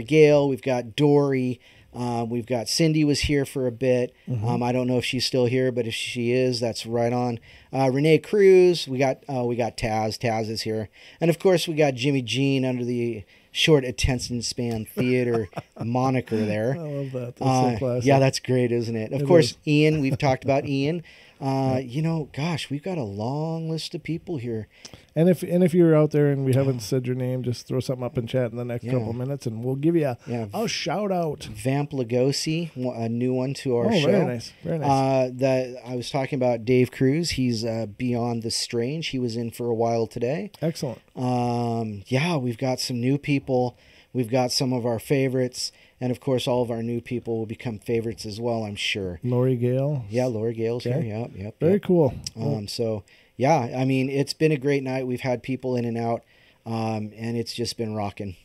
Gale. We've got Dory. We've got Cindy was here for a bit. I don't know if she's still here, but if she is, that's right on. Renee Cruz. We got Taz. Taz is here, and of course we got Jimmy Jean under the short attention span theater moniker there. I love that. That's so classic. Yeah, that's great, isn't it? Of course, Ian. We've talked about Ian. Gosh, we've got a long list of people here. And if you're out there and we haven't said your name, just throw something up in chat in the next couple minutes, and we'll give you a shout out. Vamp Lugosi, a new one to our show. Very nice, very nice. I was talking about Dave Cruz. He's Beyond the Strange. He was in for a while today. Excellent. We've got some new people. We've got some of our favorites. And, of course, all of our new people will become favorites as well, I'm sure. Lori Gale. Yeah, Lori Gale's here. Yep. Very cool. It's been a great night. We've had people in and out, and it's just been rocking.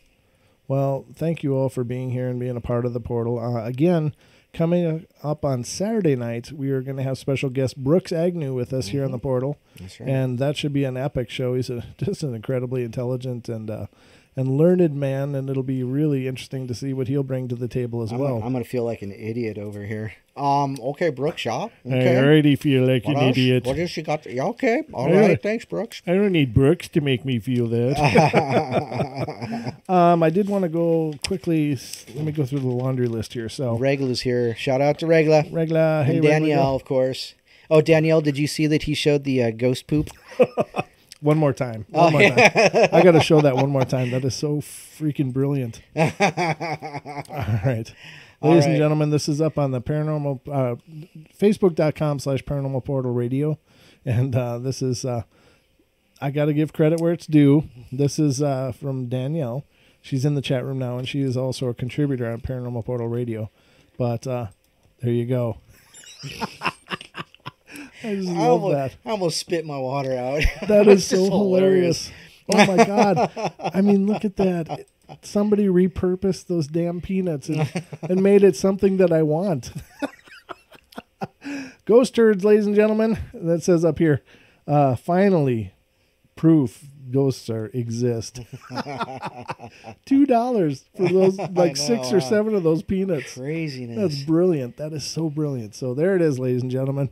Well, thank you all for being here and being a part of the portal. Again, coming up on Saturday night, we are going to have special guest Brooks Agnew with us here on the portal. That's right. And that should be an epic show. He's just an incredibly intelligent and learned man, and it'll be really interesting to see what he'll bring to the table as well. I'm going to feel like an idiot over here. Okay, Brooks, yeah. Okay. I already feel like an idiot. What else you got? Yeah, okay. All right. Thanks, Brooks. I don't need Brooks to make me feel that. I did want to go quickly. Let me go through the laundry list here. So Regla's here. Shout out to Regla. Regla. Hey, and Danielle, Regla. Of course. Oh, Danielle, did you see that he showed the ghost poop? One more time. One more time. I got to show that one more time. That is so freaking brilliant. All right. Ladies and gentlemen, this is up on the paranormal, Facebook.com/Paranormal Portal Radio. And this is, I got to give credit where it's due. This is from Danielle. She's in the chat room now, and she is also a contributor on Paranormal Portal Radio. But there you go. I just love that. I almost spit my water out. That is so hilarious. Oh, my God. I mean, look at that. Somebody repurposed those damn peanuts and made it something that I want. Ghost turds, ladies and gentlemen. That says up here, finally, proof ghosts exist. $2 for those, like 6 or 7 of those peanuts. Craziness. That's brilliant. That is so brilliant. So there it is, ladies and gentlemen.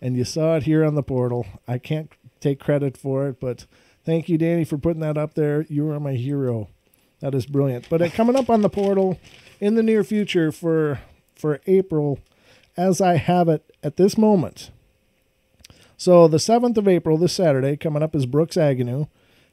And you saw it here on the portal. I can't take credit for it, but thank you, Danny, for putting that up there. You are my hero. That is brilliant. But coming up on the portal in the near future for April, as I have it at this moment. So the 7th of April, this Saturday, coming up is Brooks Agnew,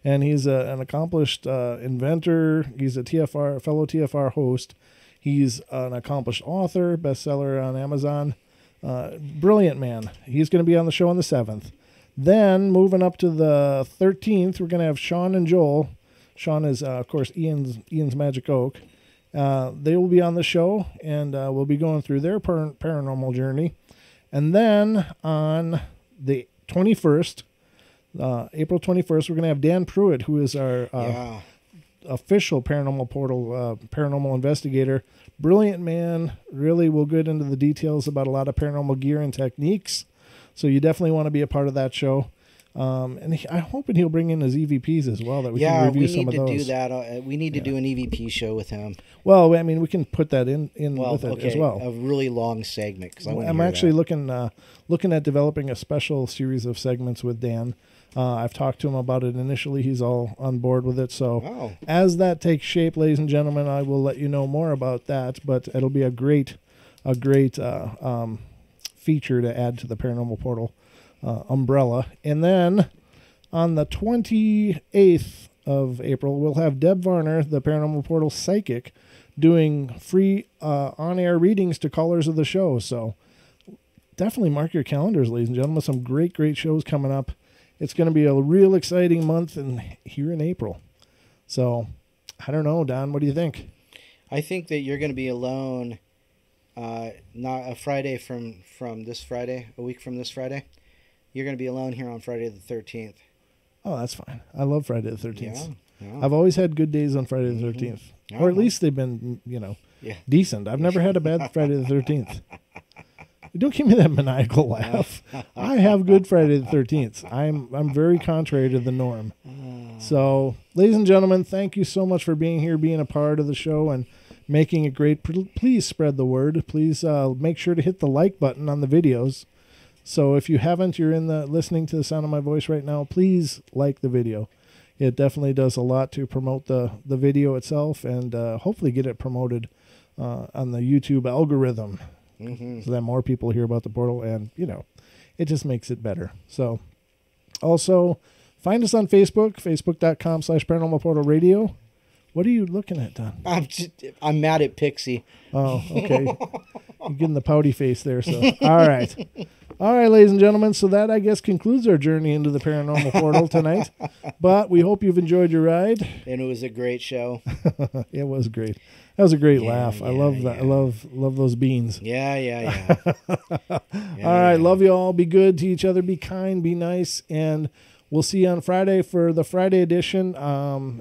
and he's an accomplished inventor. He's a fellow TFR host. He's an accomplished author, bestseller on Amazon. Brilliant man. He's going to be on the show on the 7th. Then, moving up to the 13th, we're going to have Sean and Joel. Sean is, of course, Ian's Magic Oak. They will be on the show, and we'll be going through their paranormal journey. And then on the 21st, April 21st, we're going to have Dan Pruitt, who is our official Paranormal Portal paranormal investigator. Brilliant man. Really will get into the details about a lot of paranormal gear and techniques. So you definitely want to be a part of that show. And I'm hoping he'll bring in his EVPs as well, that we can review some of those. Yeah, we need to do that. We need to do an EVP show with him. Well, I mean, we can put that in with it as well. A really long segment. Cause I'm actually looking at developing a special series of segments with Dan. I've talked to him about it initially. He's all on board with it. So as that takes shape, ladies and gentlemen, I will let you know more about that. But it'll be a great feature to add to the Paranormal Portal umbrella. And then on the 28th of April, we'll have Deb Varner, the Paranormal Portal psychic, doing free on-air readings to callers of the show. So definitely mark your calendars, ladies and gentlemen. Some great shows coming up. It's going to be a real exciting month here in April. So I don't know, Don, what do you think? I think that you're going to be alone not a Friday from this Friday, a week from this Friday. You're going to be alone here on Friday the 13th. Oh, that's fine. I love Friday the 13th. Yeah. I've always had good days on Friday the 13th. Or at least they've been, decent. I've never had a bad Friday the 13th. Don't give me that maniacal laugh. I have good Friday the 13th. I'm very contrary to the norm. So, ladies and gentlemen, thank you so much for being here, being a part of the show, and making it great. Please spread the word. Please make sure to hit the like button on the videos. So if you haven't, you're listening to the sound of my voice right now, please like the video. It definitely does a lot to promote the video itself, and hopefully get it promoted on the YouTube algorithm, so that more people hear about the portal, and it just makes it better. So also find us on Facebook, facebook.com/Paranormal Portal Radio. What are you looking at, Don? I'm mad at Pixie. Oh, okay. You're getting the pouty face there. So all right, ladies and gentlemen. So that, I guess, concludes our journey into the Paranormal Portal tonight. But we hope you've enjoyed your ride. And it was a great show. It was great. That was a great laugh. I love that. I love those beans. Yeah. All right, love you all. Be good to each other. Be kind. Be nice. And we'll see you on Friday for the Friday edition.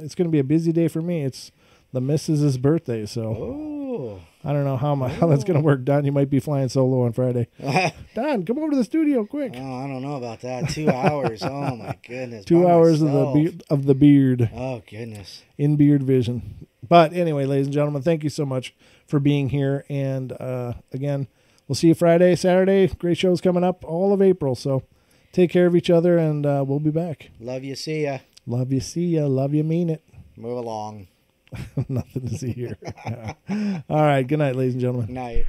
It's going to be a busy day for me. It's the missus's birthday, so I don't know how that's going to work. Don, you might be flying solo on Friday. Don, come over to the studio quick. Oh, I don't know about that. 2 hours. Oh my goodness. 2 hours of the beard. Oh goodness. In beard vision. But anyway, ladies and gentlemen, thank you so much for being here. And again, we'll see you Friday, Saturday. Great shows coming up all of April. So take care of each other, and we'll be back. Love you. See ya. Love you. See ya. Love you. Mean it. Move along. Nothing to see here. All right. Good night, ladies and gentlemen. Night.